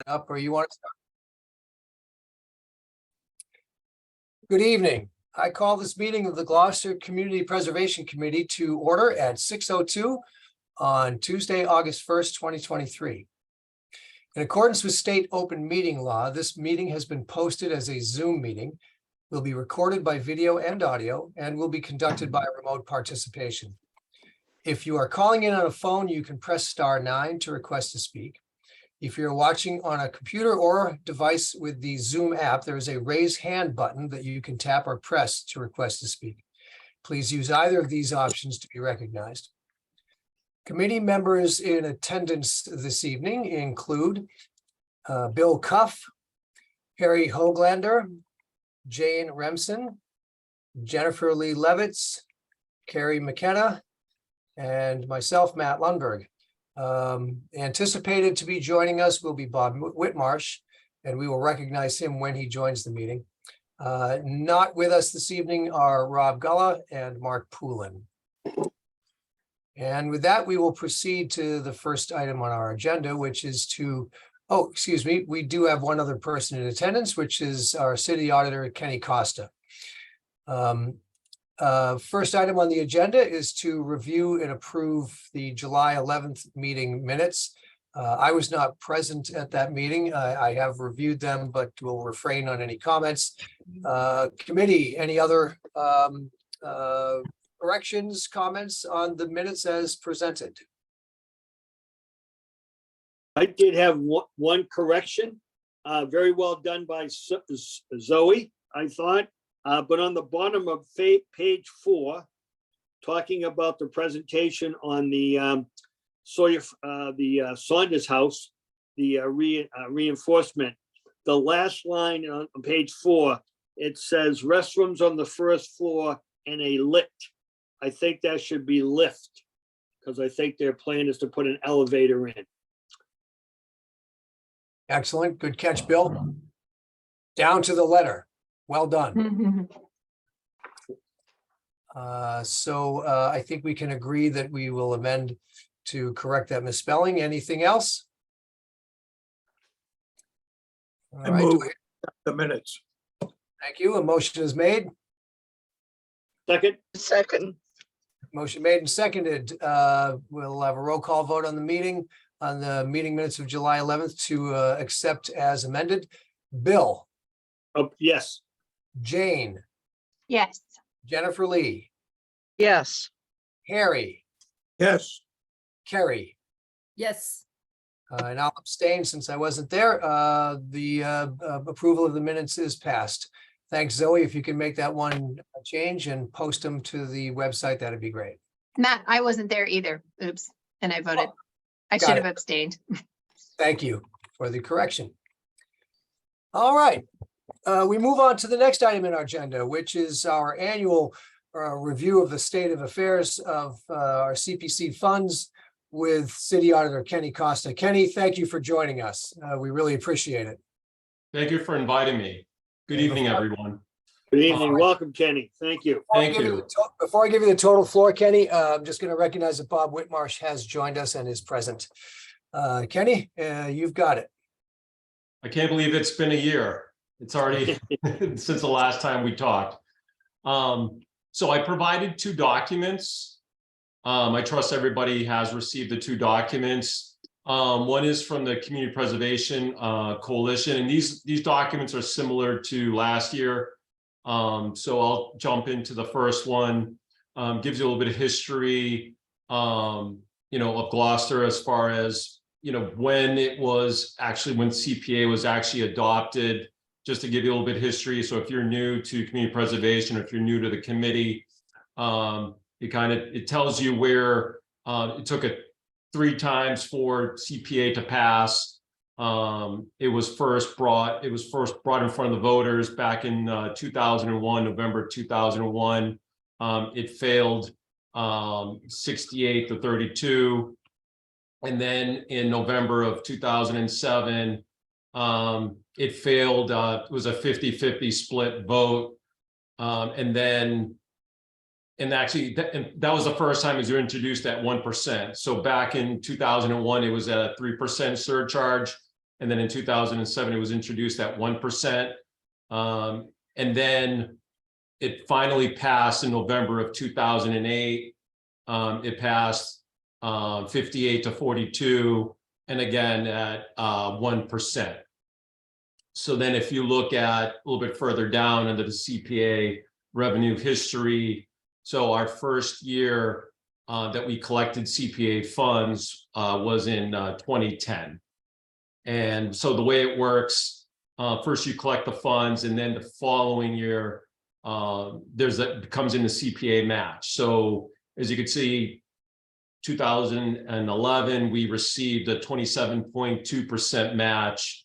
Up or you want to start? Good evening. I call this meeting of the Gloucester Community Preservation Committee to order at 6:02 on Tuesday, August 1st, 2023. In accordance with state open meeting law, this meeting has been posted as a Zoom meeting, will be recorded by video and audio, and will be conducted by remote participation. If you are calling in on a phone, you can press *9 to request to speak. If you're watching on a computer or device with the Zoom app, there is a raise hand button that you can tap or press to request to speak. Please use either of these options to be recognized. Committee members in attendance this evening include Bill Cuff, Harry Hoaglander, Jane Remsen, Jennifer Lee Levitz, Carrie McKenna, and myself, Matt Lundberg. Anticipated to be joining us will be Bob Whitmarsh, and we will recognize him when he joins the meeting. Not with us this evening are Rob Gullah and Mark Poulin. And with that, we will proceed to the first item on our agenda, which is to, we do have one other person in attendance, which is our city auditor, Kenny Costa. First item on the agenda is to review and approve the July 11th meeting minutes. I was not present at that meeting. I have reviewed them, but will refrain on any comments. Committee, any other corrections, comments on the minutes as presented? I did have one correction. Very well done by Zoe, I thought. But on the bottom of page 4, talking about the presentation on the Saunders house, the reinforcement, the last line on page 4, it says restrooms on the first floor and a lift. I think that should be lift, because I think their plan is to put an elevator in. Excellent. Good catch, Bill. Down to the letter. Well done. I think we can agree that we will amend to correct that misspelling. Anything else? All right. Move the minutes. Thank you. A motion is made. Second. Motion made and seconded. We'll have a roll call vote on the meeting minutes of July 11th to accept as amended. Bill. Yes. Jane. Yes. Jennifer Lee. Yes. Harry. Yes. Carrie. Yes. And I'll abstain since I wasn't there. The approval of the minutes is passed. Thanks, Zoe. If you can make that one change and post them to the website, that'd be great. Matt, I wasn't there either. Oops. And I voted. I got should it. have abstained. Thank you for the correction. All right. We move on to the next item in our agenda, which is our annual review of the state of affairs of our CPC funds with City Auditor Kenny Costa. Kenny, thank you for joining us. We really appreciate it. Thank you for inviting me. Good evening, everyone. Good evening. Welcome, Kenny. Thank you. Thank you. Before I give you the total floor, Kenny, I'm just going to recognize that Bob Whitmarsh has joined us and is present. Kenny, you've got it. I can't believe it's been a year. It's already since the last time we talked. So I provided 2 documents. I trust everybody has received the 2 documents. One is from the Community Preservation Coalition, and these documents are similar to last year. So I'll jump into the first one. Gives you a little bit of history, of Gloucester as far as, when CPA was actually adopted, just to give you a little bit of history. So if you're new to community preservation, or if you're new to the committee, it tells you where it took 3 times for CPA to pass. It was first brought in front of the voters back in 2001, November 2001. It failed 68 to 32. And then in November of 2007, it failed. It was a 50-50 split vote. And that was the first time it was introduced at 1%. So back in 2001, it was at a 3% surcharge. And then in 2007, it was introduced at 1%. And then it finally passed in November of 2008. It passed 58 to 42, and again at 1%. So then if you look at a little bit further down under the CPA revenue history, so our first year that we collected CPA funds was in 2010. And so the way it works, first you collect the funds, and then the following year, it comes in the CPA match. So as you can see, 2011, we received a 27.2% match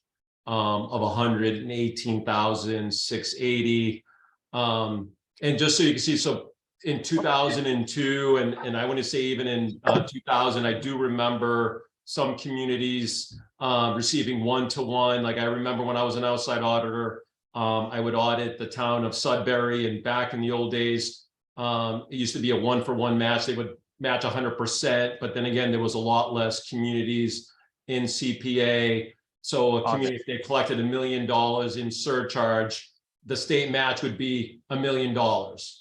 of 118,680. And just so you can see, so in 2002, and I want to say even in 2000, I do remember some communities receiving one-to-one. Like I remember when I was an outside auditor, I would audit the town of Sudbury, and back in the old days, it used to be a one-for-one match. They would match 100%, but then again, there was a lot less communities in CPA. So a community, if they collected $1 million in surcharge, the state match would be $1 million.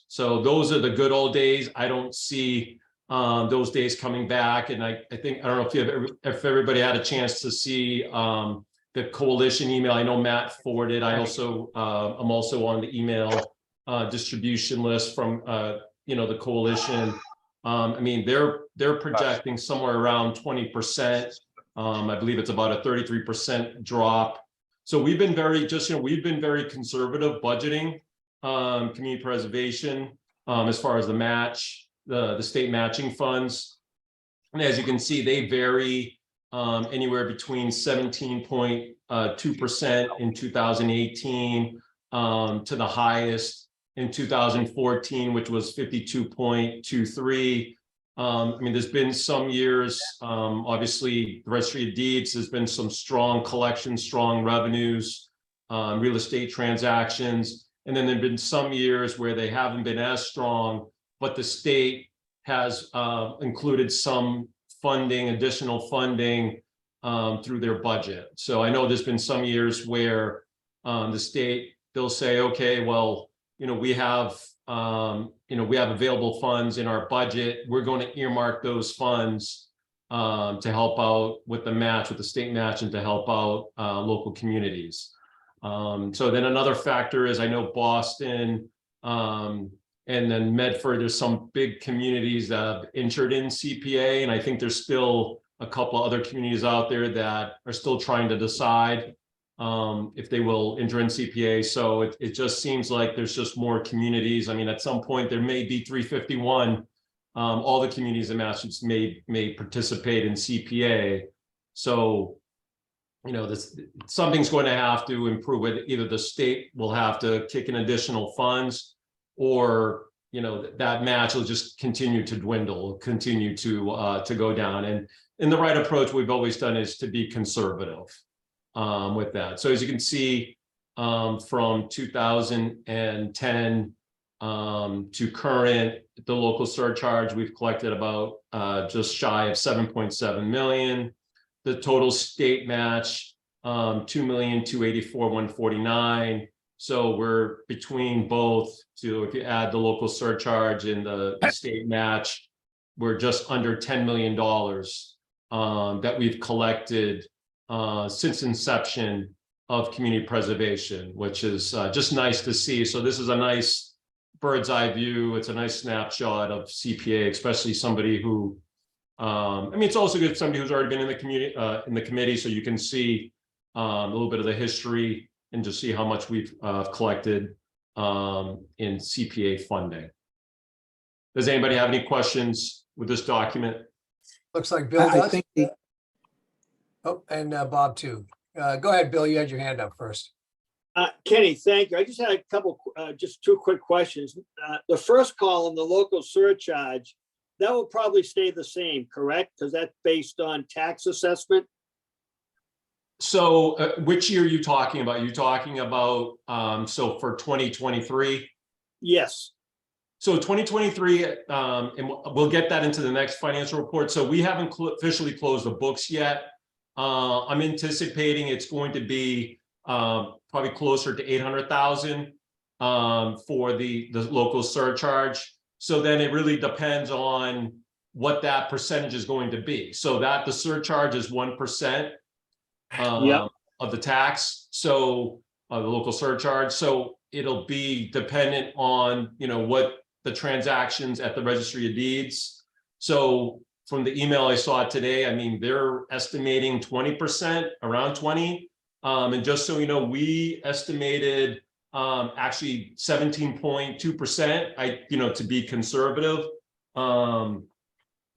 So those are the good old days. I don't see those days coming back. And I think, I don't know if everybody had a chance to see the coalition email. I know Matt forwarded. I'm also on the email distribution list from the coalition. I mean, they're projecting somewhere around 20%. I believe it's about a 33% drop. So we've been very conservative budgeting community preservation as far as the match, the state matching funds. And as you can see, they vary anywhere between 17.2% in 2018 to the highest in 2014, which was 52.23. I mean, there's been some years, obviously, the Registry of Deeds, there's been some strong collections, strong revenues, real estate transactions. And then there've been some years where they haven't been as strong, but the state has included some funding, additional funding through their budget. So I know there's been some years where the state, they'll say, okay, well, we have available funds in our budget. We're going to earmark those funds to help out with the match, with the state match, and to help out local communities. So then another factor is, I know Boston and then Medford, there's some big communities that have entered in CPA, and I think there's still a couple other communities out there that are still trying to decide if they will enter in CPA. So it just seems like there's just more communities. I mean, at some point there may be 351. All the communities in Massachusetts may participate in CPA. So, something's going to have to improve with either the state will have to kick in additional funds, or that match will just continue to dwindle, continue to go down. And the right approach we've always done is to be conservative with that. So as you can see, from 2010 to current, the local surcharge, we've collected about just shy of 7.7 million. The total state match, 2,284,149. So we're between both. So if you add the local surcharge and the state match, we're just under $10 million that we've collected since inception of community preservation, which is just nice to see. So this is a nice bird's eye view. It's a nice snapshot of CPA, especially somebody who, it's also good somebody who's already been in the community, in the committee, so you can see a little bit of the history and just see how much we've collected in CPA funding. Does anybody have any questions with this document? Looks like Bill I does. think Oh, and Bob too. Go ahead, Bill. You had your hand up first. Kenny, thank you. I just had a couple, just two quick questions. The first column, the local surcharge, that will probably stay the same, correct? Because that's based on tax assessment. So which year are you talking about? You're talking about, so for 2023? Yes. So 2023, and we'll get that into the next financial report. So we haven't officially closed the books yet. I'm anticipating it's going to be probably closer to 800,000 for the local surcharge. So then it really depends on what that percentage is going to be. So that the surcharge is 1% Yep. of the tax. So the local surcharge. So it'll be dependent on, what the transactions at the registry of deeds. So from the email I saw today, I mean, they're estimating 20%, around 20. And just so you know, we estimated actually 17.2%, to be conservative.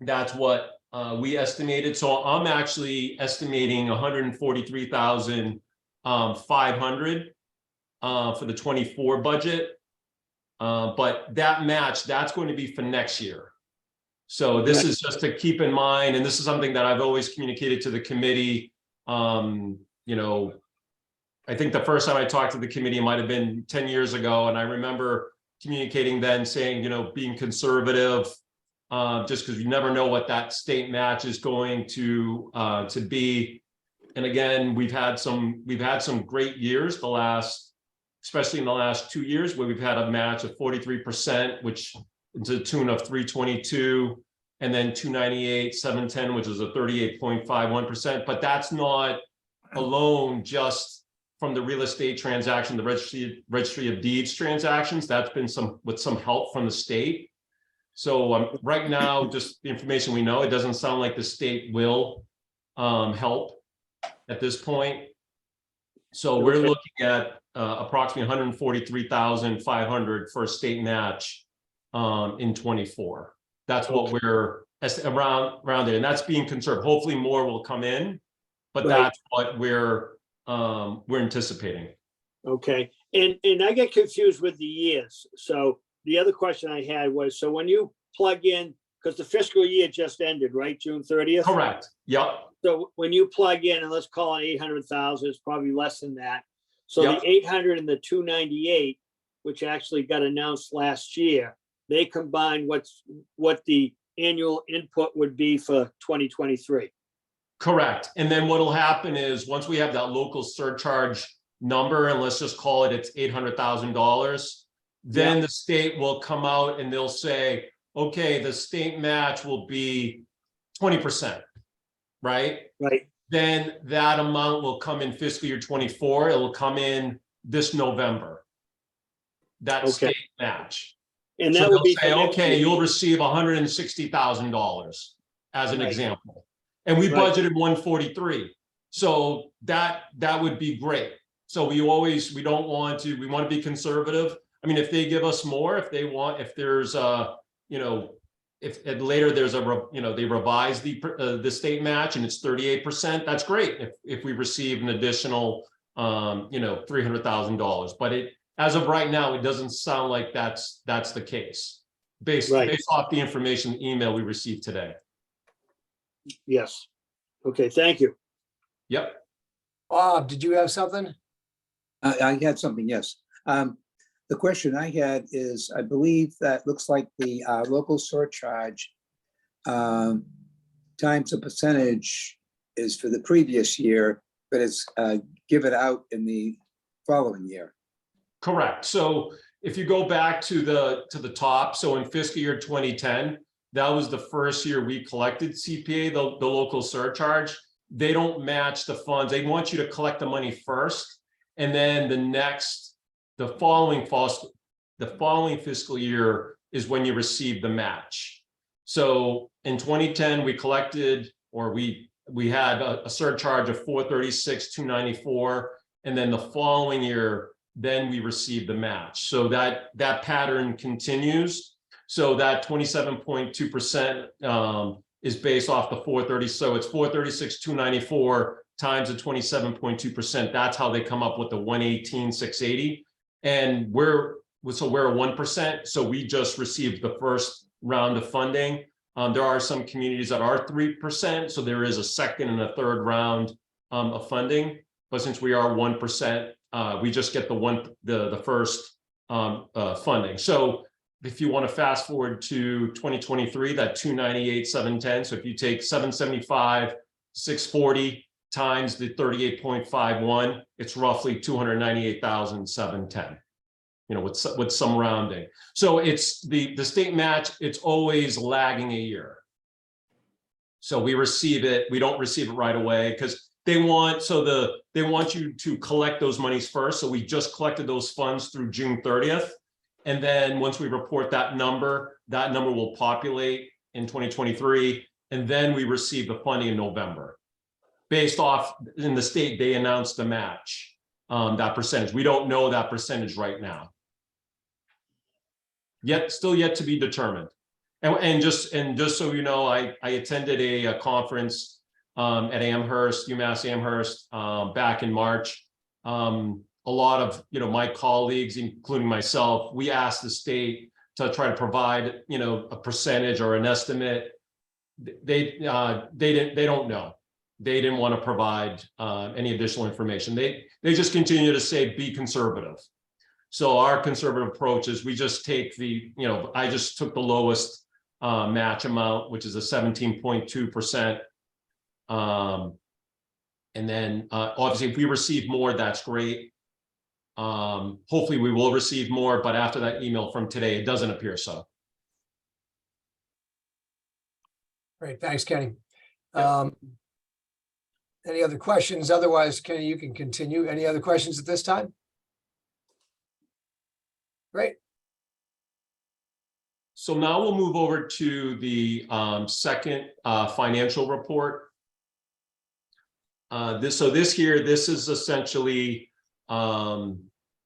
That's what we estimated. So I'm actually estimating 143,500 for the 24 budget. But that match, that's going to be for next year. So this is just to keep in mind, and this is something that I've always communicated to the committee. I think the first time I talked to the committee might have been 10 years ago. And I remember communicating then saying, being conservative, just because you never know what that state match is going to be. And again, we've had some great years especially in the last 2 years, where we've had a match of 43%, which is a tune of 322, and then 298, 710, which is a 38.51%. But that's not alone just from the real estate transaction, the registry of deeds transactions. That's been with some help from the state. So right now, just the information we know, it doesn't sound like the state will help at this point. So we're looking at approximately 143,500 for a state match in 24. That's what we're around it, and that's being conserved. Hopefully more will come in, but that's what we're anticipating. Okay, and I get confused with the years. So the other question I had was, so when you plug in, because the fiscal year just ended, right? June 30th? Correct. Yep. So when you plug in, and let's call it 800,000, it's probably less than that. So Yep. the 800 and the 298, which actually got announced last year, they combine what the annual input would be for 2023. Correct. And then what'll happen is once we have that local surcharge number, and let's just call it, it's $800,000, then the state will come out and they'll say, okay, the state match will be 20%, right? Right. Then that amount will come in fiscal year 24. It will come in this November. That state match. And So that would they'll be say, for next okay, year. you'll receive $160,000 as an Right. example. And we Right. budgeted 143. So that would be great. So we want to be conservative. I mean, if they give us more, if there's if later there's they revise the state match and it's 38%, that's great. If we receive an additional $300,000, but as of right now, it doesn't sound like that's the case based off the information email we received today. Yes. Okay, thank you. Yep. Bob, did you have something? I had something, yes. The question I had is, I believe that looks like the local surcharge times a percentage is for the previous year, but it's given out in the following year. Correct. So if you go back to the top, so in fiscal year 2010, that was the first year we collected CPA, the local surcharge. They don't match the funds. They want you to collect the money first, and then the following fiscal year is when you receive the match. So in 2010, we collected, or we had a surcharge of 436,294, and then the following year, then we received the match. So that pattern continues. So that 27.2% is based off the 430. So it's 436,294 times the 27.2%. That's how they come up with the 118,680. And we're a 1%. So we just received the first round of funding. There are some communities that are 3%. So there is a second and a third round of funding. But since we are 1%, we just get the first funding. So if you want to fast forward to 2023, that 298, 710. So if you take 775, 640 times the 38.51, it's roughly 298,710. You know, with some rounding. So it's the state match, it's always lagging a year. So we receive it, we don't receive it right away because they want you to collect those monies first. So we just collected those funds through June 30th. And then once we report that number will populate in 2023. And then we receive the funding in November. Based off, in the state, they announced the match, that percentage. We don't know that percentage right now. Still yet to be determined. And just so you know, I attended a conference at Amherst, UMass Amherst, back in March. A lot of my colleagues, including myself, we asked the state to try to provide a percentage or an estimate. They don't know. They didn't want to provide any additional information. They just continue to say be conservative. So our conservative approach is we just take I just took the lowest match amount, which is a 17.2%. And then obviously if we receive more, that's great. Hopefully we will receive more, but after that email from today, it doesn't appear so. Great, thanks, Kenny. Yeah. Any other questions? Otherwise, Kenny, you can continue. Any other questions at this time? Great. So now we'll move over to the second financial report. This is essentially,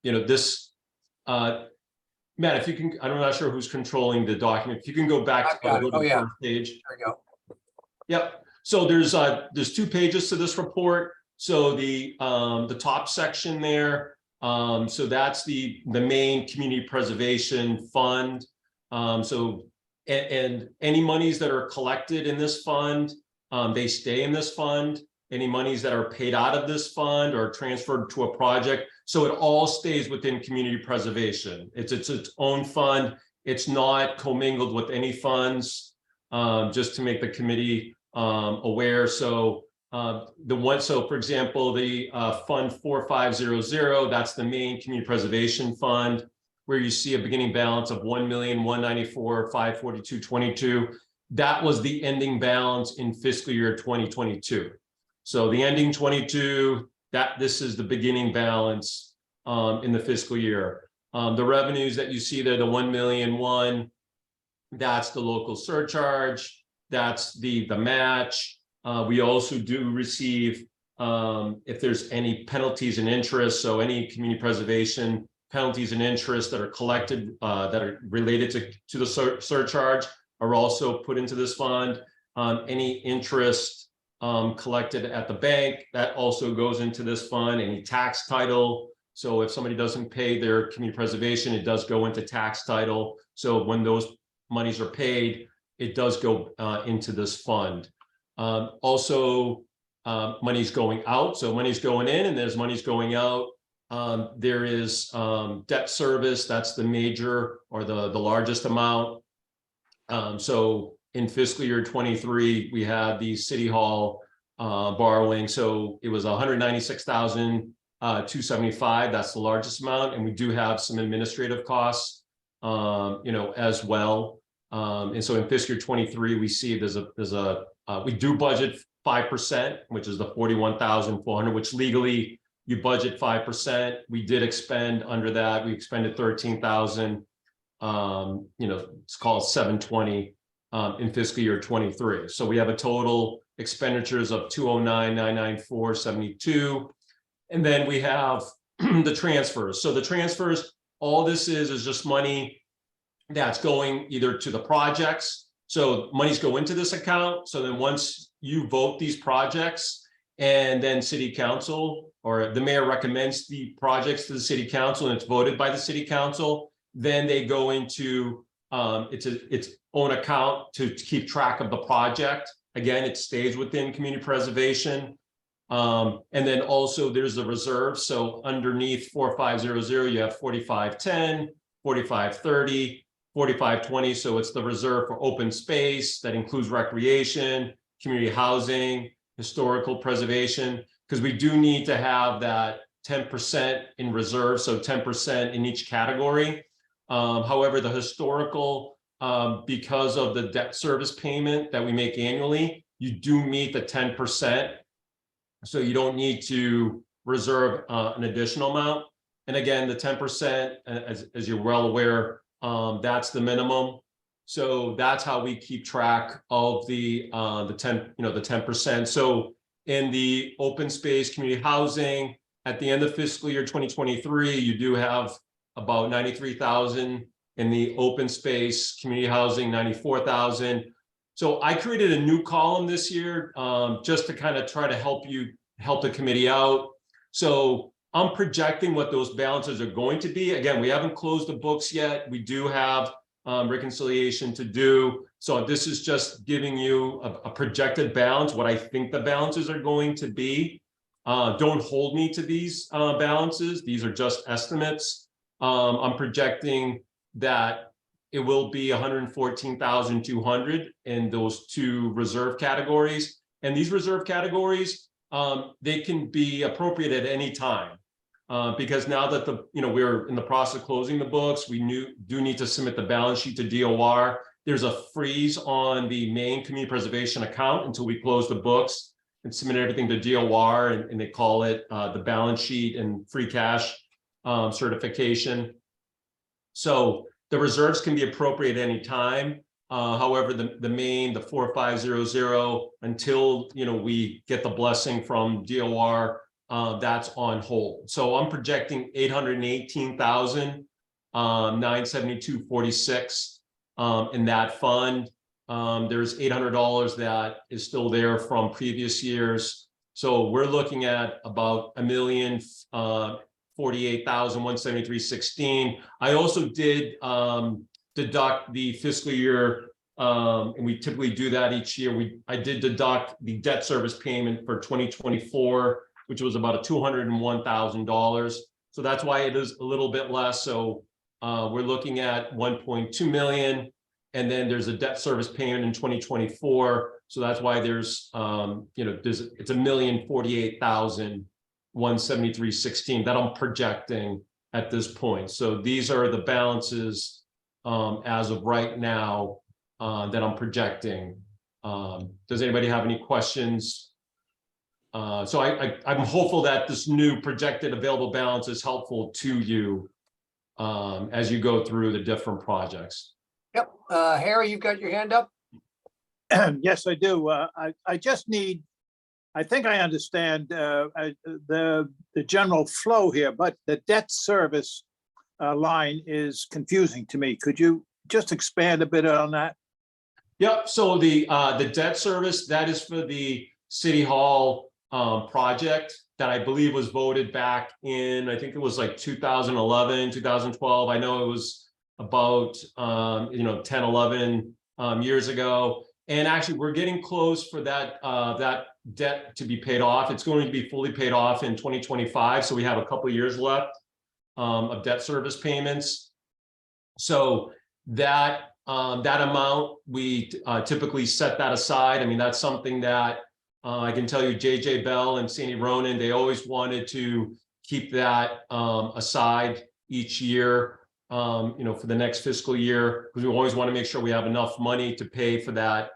this, Matt, if you can, I'm not sure who's controlling the document. If you can go back to the first page. There we go. Yep. So there's 2 pages to this report. So the top section there, so that's the main community preservation fund. And any monies that are collected in this fund, they stay in this fund. Any monies that are paid out of this fund or transferred to a project. So it all stays within community preservation. It's its own fund. It's not commingled with any funds, just to make the committee aware. So for example, the fund 4500, that's the main community preservation fund, where you see a beginning balance of 1,194,542.22. That was the ending balance in fiscal year 2022. So the ending 22, this is the beginning balance in the fiscal year. The revenues that you see there, the 1,000,001, that's the local surcharge. That's the match. We also do receive, if there's any penalties and interest, so any community preservation penalties and interest that are collected that are related to the surcharge are also put into this fund. Any interest collected at the bank, that also goes into this fund. Any tax title, so if somebody doesn't pay their community preservation, it does go into tax title. So when those monies are paid, it does go into this fund. Also, money's going out, so money's going in and there's money's going out. There is debt service, that's the major or the largest amount. So in fiscal year 23, we had the City Hall borrowing. So it was 196,275. That's the largest amount. And we do have some administrative costs, as well. And so in fiscal year 23, we see we do budget 5%, which is the 41,400, which legally you budget 5%. We did expend under that. We expended 13,000. It's called 720 in fiscal year 23. So we have a total expenditures of 209,994.72. And then we have the transfers. So the transfers, all this is just money that's going either to the projects. So monies go into this account. So then once you vote these projects and then city council or the mayor recommends the projects to the city council and it's voted by the city council, then they go into its own account to keep track of the project. Again, it stays within community preservation. And then also there's the reserve. So underneath 4500, you have 4510, 4530, 4520. So it's the reserve for open space that includes recreation, community housing, historical preservation, because we do need to have that 10% in reserve, so 10% in each category. However, the historical, because of the debt service payment that we make annually, you do meet the 10%. So you don't need to reserve an additional amount. And again, the 10%, as you're well aware, that's the minimum. So that's how we keep track of the 10%. So in the open space community housing, at the end of fiscal year 2023, you do have about 93,000. In the open space community housing, 94,000. So I created a new column this year just to kind of try to help the committee out. So I'm projecting what those balances are going to be. Again, we haven't closed the books yet. We do have reconciliation to do. So this is just giving you a projected balance, what I think the balances are going to be. Don't hold me to these balances. These are just estimates. I'm projecting that it will be 114,200 in those two reserve categories. And these reserve categories, they can be appropriate at any time. Because now that we're in the process of closing the books, we do need to submit the balance sheet to DOR. There's a freeze on the main community preservation account until we close the books and submit everything to DOR, and they call it the balance sheet and free cash certification. So the reserves can be appropriate any time. However, the main, the 4500, until we get the blessing from DOR, that's on hold. So I'm projecting 818,972.46 in that fund. There's $800 that is still there from previous years. So we're looking at about $1,048,173.16. I also did deduct the fiscal year, and we typically do that each year. I did deduct the debt service payment for 2024, which was about $201,000. So that's why it is a little bit less. So we're looking at 1.2 million. And then there's a debt service payment in 2024. So that's why it's $1,048,173.16 that I'm projecting at this point. So these are the balances as of right now that I'm projecting. Does anybody have any questions? So I'm hopeful that this new projected available balance is helpful to you as you go through the different projects. Yep. Harry, you've got your hand up? Yes, I do. I just need, I think I understand the general flow here, but the debt service line is confusing to me. Could you just expand a bit on that? Yep. So the debt service, that is for the City Hall project that I believe was voted back in, I think it was like 2011, 2012. I know it was about 10, 11 years ago. And actually we're getting close for that debt to be paid off. It's going to be fully paid off in 2025. So we have a couple of years left of debt service payments. So that amount, we typically set that aside. I mean, that's something that I can tell you, JJ Bell and Sandy Ronan, they always wanted to keep that aside each year, for the next fiscal year, because we always want to make sure we have enough money to pay for that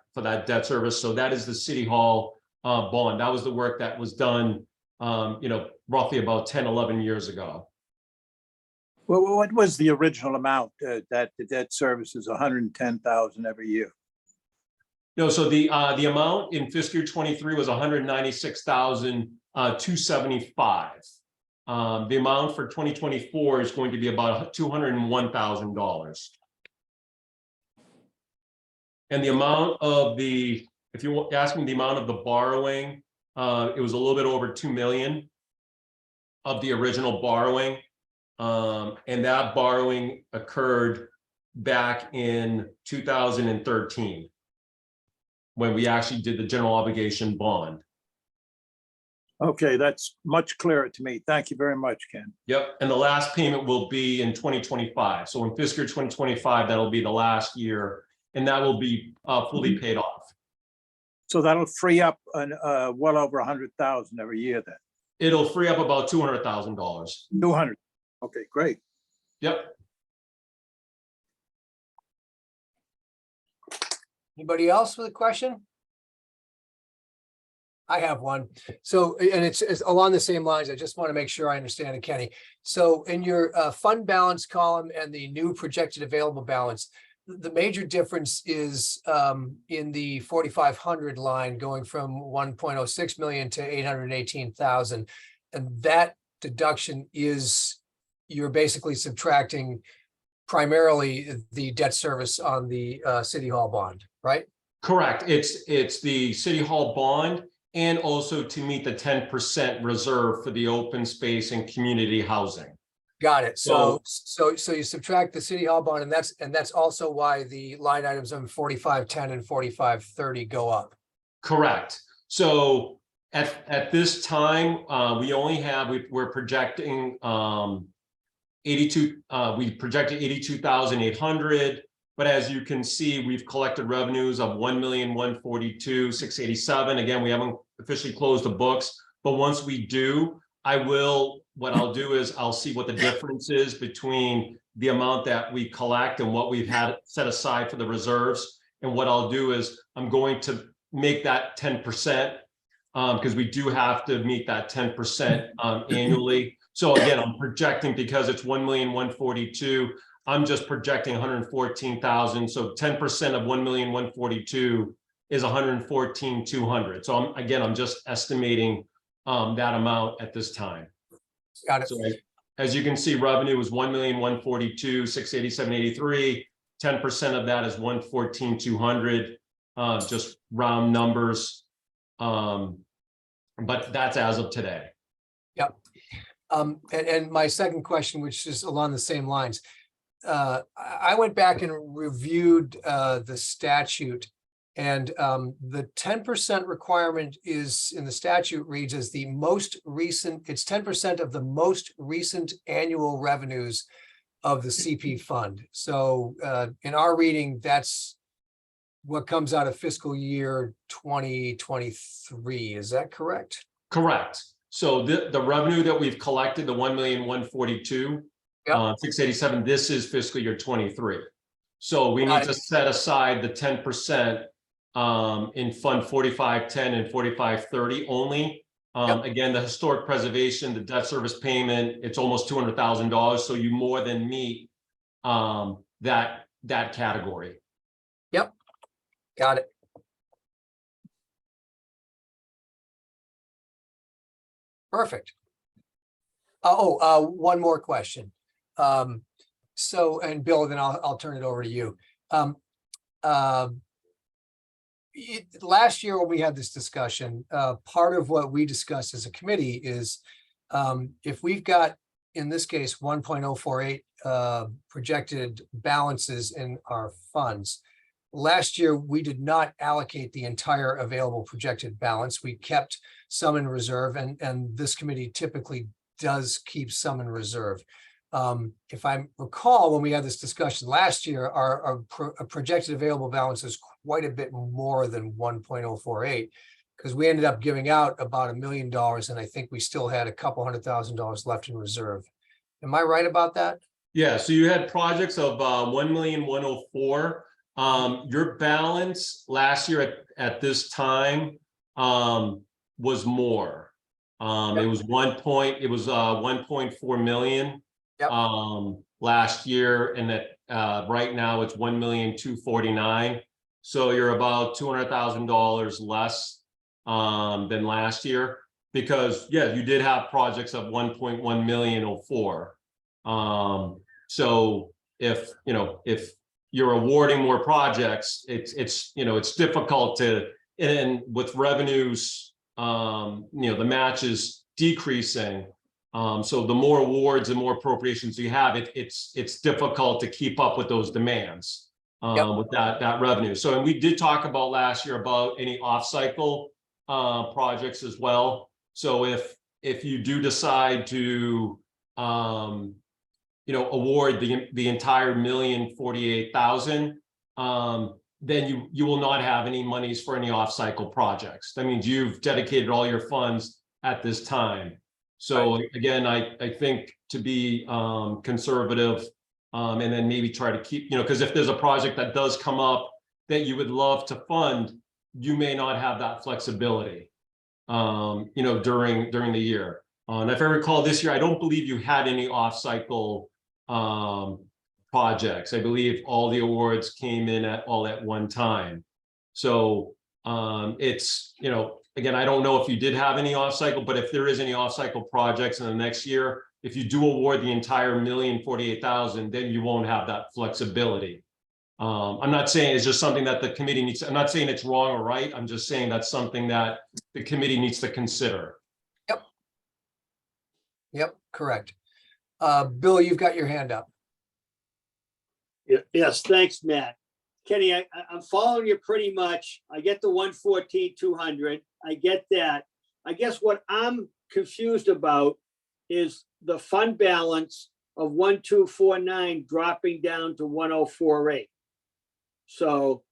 debt service. So that is the City Hall bond. That was the work that was done, roughly about 10, 11 years ago. Well, what was the original amount that the debt service is 110,000 every year? No, so the amount in fiscal year 23 was 196,275. The amount for 2024 is going to be about $201,000. And the amount of if you're asking the amount of the borrowing, it was a little bit over 2 million of the original borrowing. And that borrowing occurred back in 2013 when we actually did the general obligation bond. Okay, that's much clearer to me. Thank you very much, Ken. Yep, and the last payment will be in 2025. So in fiscal year 2025, that'll be the last year, and that will be fully paid off. So that'll free up well over 100,000 every year then. It'll free up about $200,000. 200. Okay, great. Yep. Anybody else with a question? I have one. So, and it's along the same lines. I just want to make sure I understand it, Kenny. So in your fund balance column and the new projected available balance, the major difference is in the 4,500 line going from 1.06 million to 818,000. And that deduction is, you're basically subtracting primarily the debt service on the City Hall bond, right? Correct. It's the City Hall bond and also to meet the 10% reserve for the open space and community housing. Got it. So you subtract the City Hall bond, and that's also why the line items on 4510 and 4530 go up. Correct. So at this time, we only have, we're projecting 82, we projected 82,800. But as you can see, we've collected revenues of 1,142,687. Again, we haven't officially closed the books, but once we do, what I'll do is I'll see what the difference is between the amount that we collect and what we've had set aside for the reserves. And what I'll do is I'm going to make that 10% because we do have to meet that 10% annually. So again, I'm projecting, because it's 1,142,000, I'm just projecting 114,000. So 10% of 1,142,000 is 114,200. So I'm just estimating that amount at this time. Got it. So as you can see, revenue was 1,142,687.83. 10% of that is 114,200. Just round numbers. But that's as of today. Yep. And my second question, which is along the same lines, I went back and reviewed the statute, and the 10% requirement is in the statute reads as the most recent, it's 10% of the most recent annual revenues of the CP fund. So in our reading, that's what comes out of fiscal year 2023. Is that correct? Correct. So the revenue that we've collected, the 1,142,687, this is fiscal year 23. So we need to set aside the 10% in Fund 4510 and 4530 only. Again, the historic preservation, the debt service payment, it's almost $200,000. So you more than meet that category. Yep. Got it. Perfect. One more question. So, and Bill, then I'll turn it over to you. Last year when we had this discussion, part of what we discussed as a committee is if we've got, in this case, 1.048 projected balances in our funds. Last year, we did not allocate the entire available projected balance. We kept some in reserve, and this committee typically does keep some in reserve. If I recall, when we had this discussion last year, our projected available balance is quite a bit more than 1.048, because we ended up giving out about $1 million, and I think we still had a couple $100,000 left in reserve. Am I right about that? Yeah, so you had projects of 1,104,000. Your balance last year at this time was more. It was 1.4 million last year, and that right now it's 1,249,000. So you're about $200,000 less than last year, because you did have projects of 1.1 million or 4. So if you're awarding more projects, it's difficult to, and with revenues, the match is decreasing. So the more awards and more appropriations you have, it's difficult to keep up with those demands with that revenue. So, and we did talk about last year about any off-cycle projects as well. So if you do decide to award the entire 1,048,000, then you will not have any monies for any off-cycle projects. That means you've dedicated all your funds at this time. So again, I think to be conservative, and then maybe try to keep, because if there's a project that does come up that you would love to fund, you may not have that flexibility, during the year. And if I recall this year, I don't believe you had any off-cycle projects. I believe all the awards came in all at one time. So it's, again, I don't know if you did have any off-cycle, but if there is any off-cycle projects in the next year, if you do award the entire $1,048,000, then you won't have that flexibility. I'm not saying it's just something that the committee needs. I'm not saying it's wrong or right. I'm just saying that's something that the committee needs to consider. Yep, correct. Bill, you've got your hand up. Yes, thanks, Matt. Kenny, I'm following you pretty much. I get the 114,200. I get that. I guess what I'm confused about is the fund balance of 1,249 dropping down to 1,048. So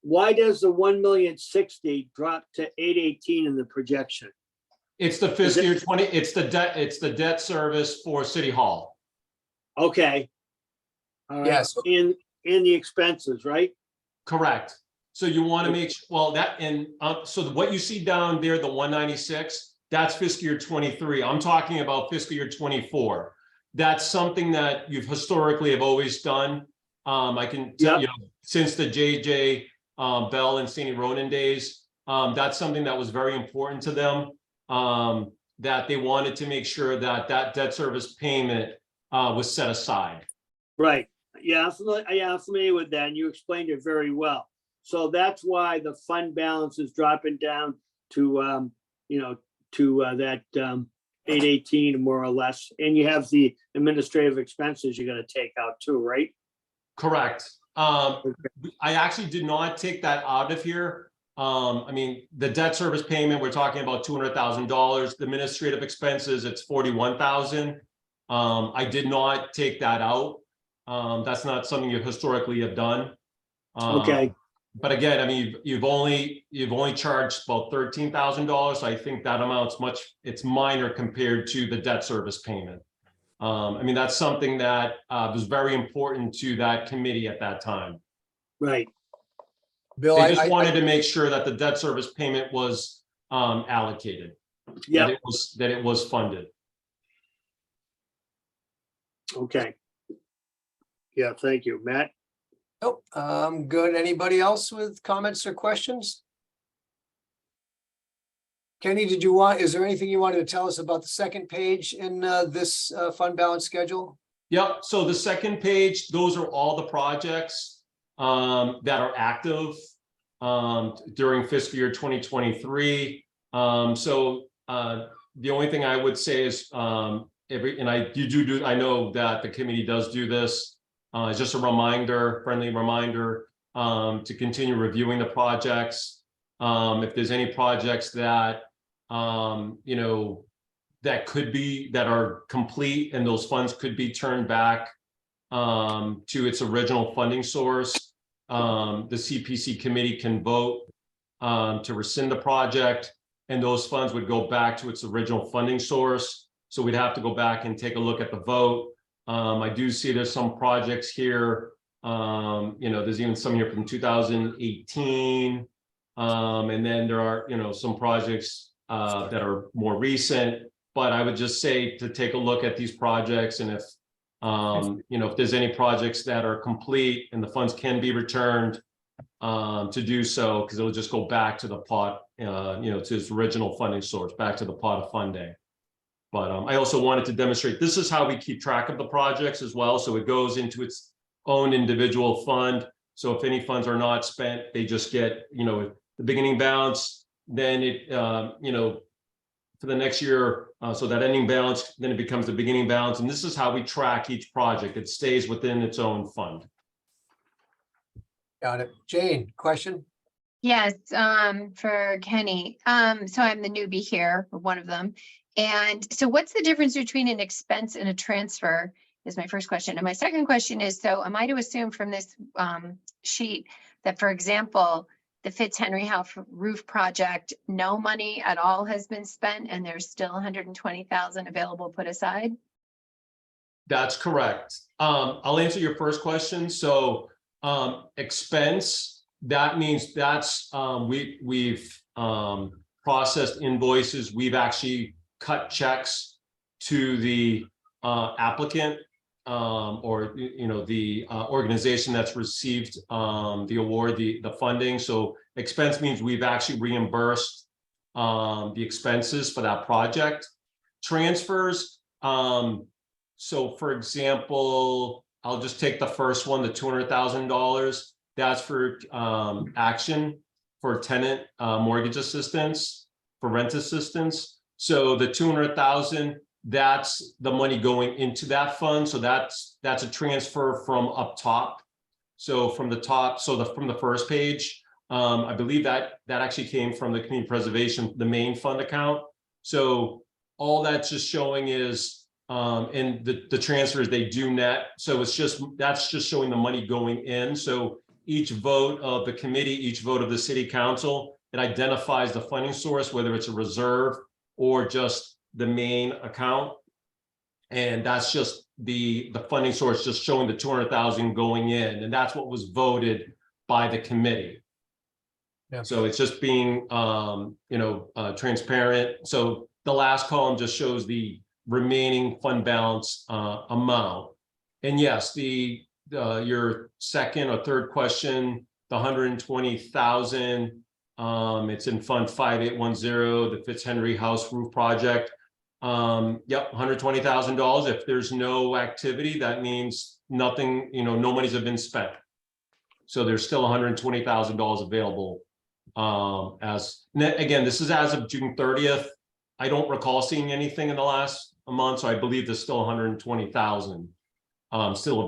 why does the 1,060,000 drop to 818 in the projection? It's the fiscal year 20. It's the debt service for City Hall. Okay. All right. Yes. In the expenses, right? Correct. So you want to make, well, that, and so what you see down there, the 196, that's fiscal year 23. I'm talking about fiscal year 24. That's something that you've historically have always done. I can tell you, since the JJ Bell and Sandy Ronan days, that's something that was very important to them, that they wanted to make sure that that debt service payment was set aside. Right. Yeah, I'm familiar with that, and you explained it very well. So that's why the fund balance is dropping down to, that 818 more or less. And you have the administrative expenses you're going to take out too, right? Correct. I actually did not take that out of here. I mean, the debt service payment, we're talking about $200,000. The administrative expenses, it's $41,000. I did not take that out. That's not something you historically have done. Okay. But again, I mean, you've only charged about $13,000. So I think that amount's it's minor compared to the debt service payment. I mean, that's something that was very important to that committee at that time. Right. Bill, They just wanted to make sure that the debt service payment was allocated. Yeah. That it was funded. Okay. Yeah, thank you, Matt. nope, good. Anybody else with comments or questions? Kenny, is there anything you wanted to tell us about the second page in this fund balance schedule? Yep. So the second page, those are all the projects that are active during fiscal year 2023. So the only thing I would say is I know that the committee does do this. It's just a friendly reminder to continue reviewing the projects. If there's any projects that that are complete and those funds could be turned back to its original funding source, the CPC committee can vote to rescind the project, and those funds would go back to its original funding source. So we'd have to go back and take a look at the vote. I do see there's some projects here. There's even some here from 2018. And then there are, some projects that are more recent, but I would just say to take a look at these projects, and if, if there's any projects that are complete and the funds can be returned to do so, because it'll just go back to the pot, to its original funding source, back to the pot of funding. But I also wanted to demonstrate, this is how we keep track of the projects as well. So it goes into its own individual fund. So if any funds are not spent, they just get, the beginning balance, then it, for the next year, so that ending balance, then it becomes the beginning balance. And this is how we track each project. It stays within its own fund. Got it. Jane, question? Yes, for Kenny. So I'm the newbie here, or one of them. And so what's the difference between an expense and a transfer? is my first question. And my second question is, so am I to assume from this sheet that, for example, the Fitzhenry House roof project, no money at all has been spent and there's still 120,000 available put aside? That's correct. I'll answer your first question. So expense, that means that's we've processed invoices. We've actually cut checks to the applicant or the organization that's received the award, the funding. So expense means we've actually reimbursed the expenses for that project. Transfers. So for example, I'll just take the first one, the $200,000. That's for action for tenant mortgage assistance, for rent assistance. So the 200,000, that's the money going into that fund. So that's a transfer from up top. So from the top, so from the first page, I believe that actually came from the community preservation, the main fund account. So all that's just showing is and the transfers, they do net. So that's just showing the money going in. So each vote of the committee, each vote of the city council, it identifies the funding source, whether it's a reserve or just the main account. And that's just the funding source, just showing the 200,000 going in. And that's what was voted by the committee. Yeah. So it's just being, transparent. So the last column just shows the remaining fund balance amount. And yes, your second or third question, the 120,000, it's in Fund 5810, the Fitzhenry House roof project. Yep, $120,000. If there's no activity, that means nothing, no monies have been spent. So there's still $120,000 available. Again, this is as of June 30th. I don't recall seeing anything in the last month, so I believe there's still 120,000 still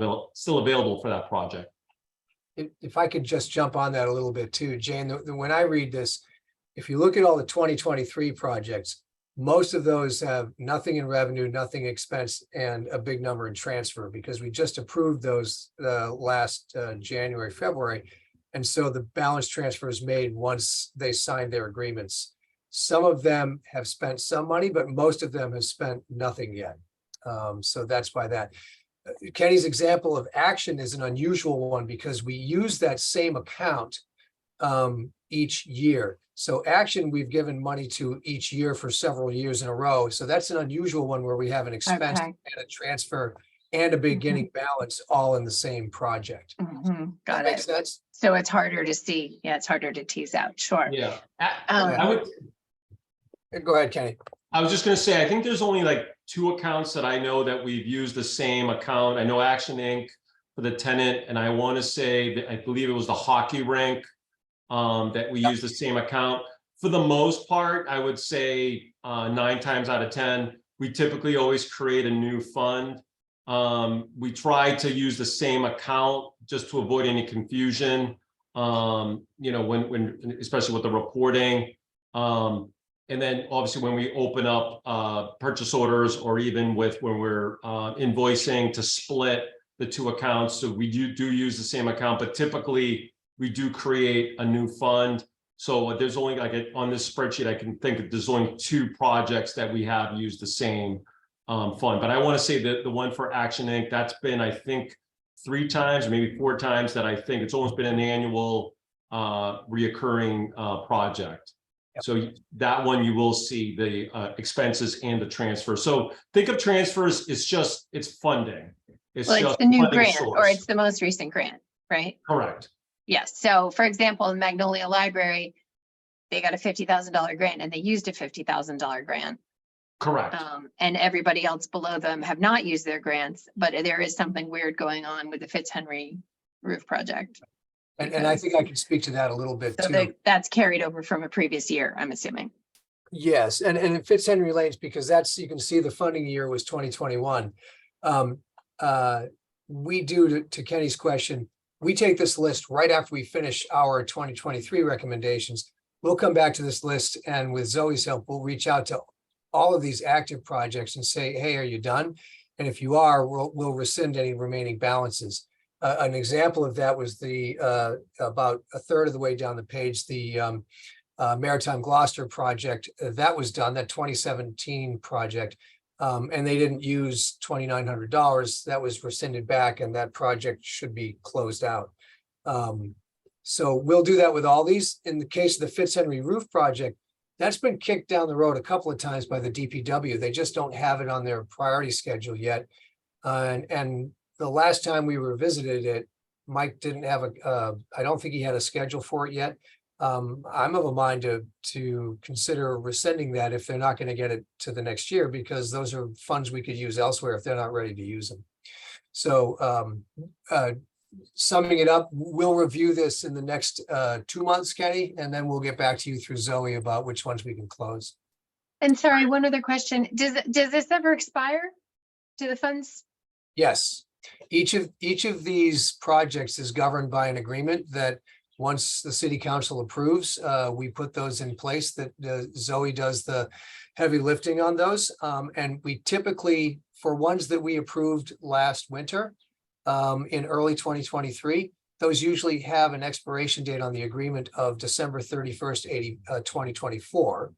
available for that project. If I could just jump on that a little bit too, Jane, when I read this, if you look at all the 2023 projects, most of those have nothing in revenue, nothing expense, and a big number in transfer, because we just approved those last January, February. And so the balance transfer is made once they signed their agreements. Some of them have spent some money, but most of them have spent nothing yet. So that's why that. Kenny's example of action is an unusual one because we use that same account each year. So action, we've given money to each year for several years in a row. So that's an unusual one where we have an expense Okay. and a transfer and a beginning balance all in the same project. Mhm, That got makes it. sense? So it's harder to see. Yeah, it's harder to tease out. Sure. Yeah. Go ahead, Kenny. I was just going to say, I think there's only like 2 accounts that I know that we've used the same account. I know Action Inc. for the tenant, and I want to say that I believe it was the hockey rink that we use the same account. For the most part, I would say 9 times out of 10, we typically always create a new fund. We try to use the same account just to avoid any confusion, when especially with the reporting. And then obviously when we open up purchase orders, or even when we're invoicing, to split the 2 accounts. So we do use the same account, but typically we do create a new fund. So there's only on this spreadsheet, I can think there's only 2 projects that we have used the same fund. But I want to say that the one for Action Inc., that's been, I think, 3 times, maybe 4 times that I think it's almost been an annual reoccurring project. So that one you will see the expenses and the transfer. So think of transfers, it's funding. Well, it's the new funding grant, or source. it's the most recent grant, right? Correct. Yes. So for example, in Magnolia Library, they got a $50,000 grant and they used a $50,000 grant. Correct. And everybody else below them have not used their grants, but there is something weird going on with the Fitzhenry roof project. And I think I can speak to that a little bit So too. that's carried over from a previous year, I'm assuming. Yes, and it fits Henry Lanes because you can see the funding year was 2021. We do, to Kenny's question, we take this list right after we finish our 2023 recommendations. We'll come back to this list, and with Zoe's help, we'll reach out to all of these active projects and say, hey, are you done? And if you are, we'll rescind any remaining balances. An example of that was the, about a third of the way down the page, the Maritime Gloucester project, that was done, that 2017 project. And they didn't use $2,900. That was rescinded back and that project should be closed out. So we'll do that with all these. In the case of the Fitzhenry Roof project, that's been kicked down the road a couple of times by the DPW. They just don't have it on their priority schedule yet. And the last time we revisited it, Mike didn't have I don't think he had a schedule for it yet. I'm of a mind to consider rescinding that if they're not going to get it to the next year, because those are funds we could use elsewhere if they're not ready to use them. So summing it up, we'll review this in the next 2 months, Kenny, and then we'll get back to you through Zoe about which ones we can close. And sorry, one other question. Does this ever expire? Do the funds? Yes, each of these projects is governed by an agreement that once the city council approves, we put those in place, that Zoe does the heavy lifting on those. And we typically, for ones that we approved last winter, in early 2023, those usually have an expiration date on the agreement of December 31st, 2024.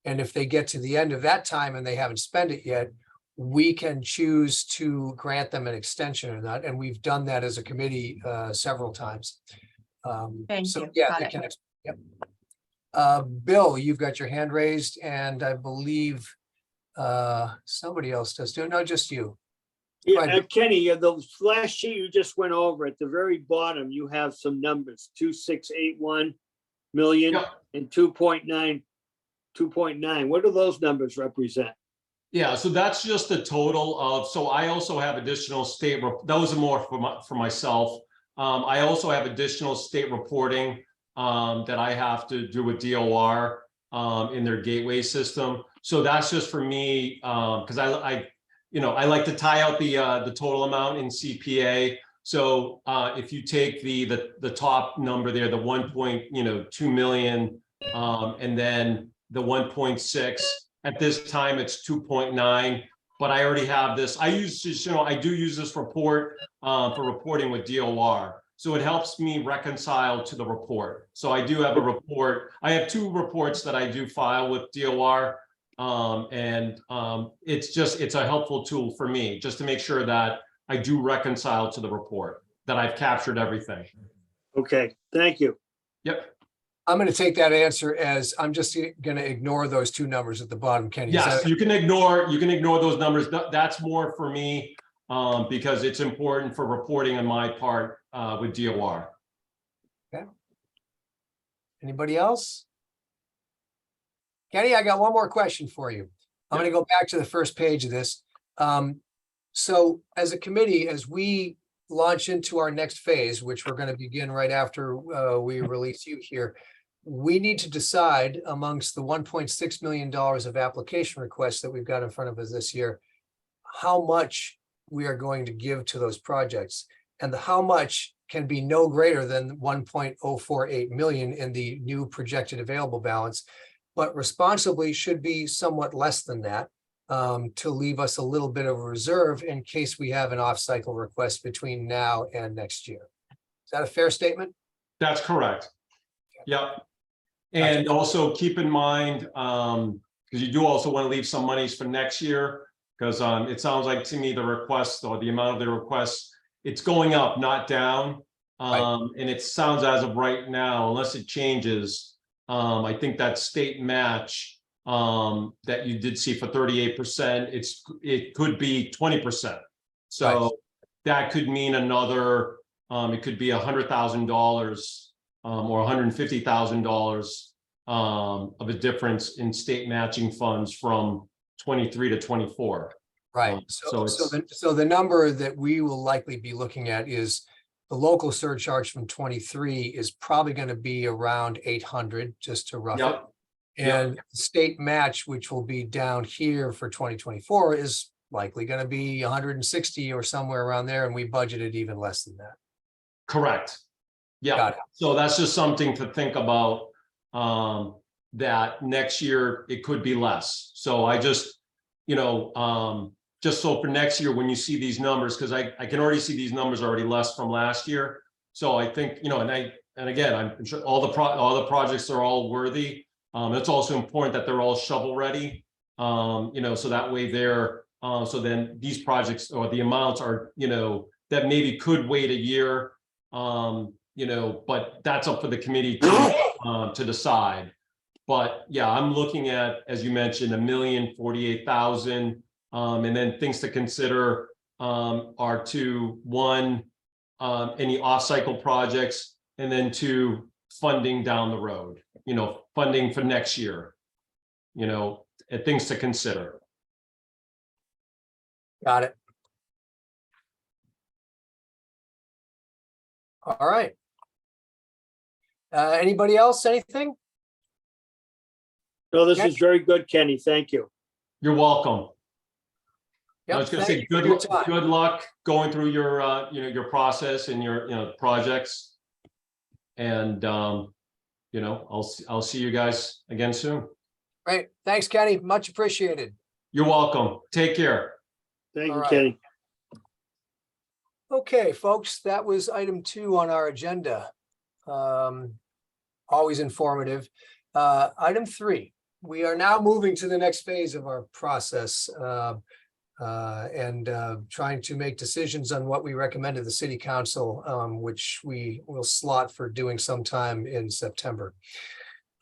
And if they get to the end of that time and they haven't spent it yet, we can choose to grant them an extension or not. And we've done that as a committee several times. Thank So you. yeah, Got they it. can. Yep. Bill, you've got your hand raised, and I believe somebody else does too. No, just you. Yeah, Right. Kenny, the last sheet you just went over, at the very bottom, you have some numbers, 2,681 million Yep. and 2.9. What do those numbers represent? Yeah, so that's just the total of, so I also have additional state, those are more for myself. I also have additional state reporting that I have to do with DOR in their gateway system. So that's just for me, because I like to tie out the total amount in CPA. So if you take the top number there, the 1.2 million, and then the 1.6, at this time it's 2.9. But I already have this. I use this, I do use this report for reporting with DOR. So it helps me reconcile to the report. So I do have a report. I have 2 reports that I do file with DOR. It's a helpful tool for me just to make sure that I do reconcile to the report, that I've captured everything. Okay, thank you. Yep. I'm going to take that answer as I'm just going to ignore those 2 numbers at the bottom, Kenny. Is Yes, that- you can ignore those numbers. That's more for me because it's important for reporting on my part with DOR. Anybody else? Kenny, I got one more question for you. I'm going to go back to the first page of this. So as a committee, as we launch into our next phase, which we're going to begin right after we release you here, we need to decide amongst the $1.6 million of application requests that we've got in front of us this year, how much we are going to give to those projects, and the how much can be no greater than 1.048 million in the new projected available balance, but responsibly should be somewhat less than that, to leave us a little bit of a reserve in case we have an off-cycle request between now and next year. Is that a fair statement? That's correct. Yep. And also keep in mind, because you do also want to leave some monies for next year, because it sounds like to me the request or the amount of the requests, it's going up, not down. And it sounds as of right now, unless it changes, I think that state match that you did see for 38%, it could be 20%. So Right. that could mean another, it could be $100,000 or $150,000 of a difference in state matching funds from 23 to 24. Right. so So the number that we will likely be looking at is the local surcharge from 23 is probably going to be around 800, just to rough it. Yep. And the state match, which will be down here for 2024, is likely going to be 160 or somewhere around there, and we budgeted even less than that. Correct. Yeah. Got it. So that's just something to think about, that next year it could be less. So I just, just so for next year, when you see these numbers, because I can already see these numbers are already less from last year. So I think, and again, I'm sure all the projects are all worthy. It's also important that they're all shovel ready. So that way so then these projects or the amounts are, that maybe could wait a year. But that's up for the committee to decide. But yeah, I'm looking at, as you mentioned, $1,048,000. And then things to consider are one, any off-cycle projects, and then two, funding down the road, funding for next year, and things to consider. Got it. All right. Anybody else, anything? No, this Okay. is very good, Kenny. Thank you. You're welcome. I Yep, was going to thank say, you for your time. good luck going through your, your process and your, projects. And, I'll see you guys again soon. Great. Thanks, Kenny. Much appreciated. You're welcome. Take care. Thank All you, right. Kenny. Okay, folks, that was item 2 on our agenda. Always informative. Item 3, we are now moving to the next phase of our process and trying to make decisions on what we recommend to the city council, which we will slot for doing sometime in September.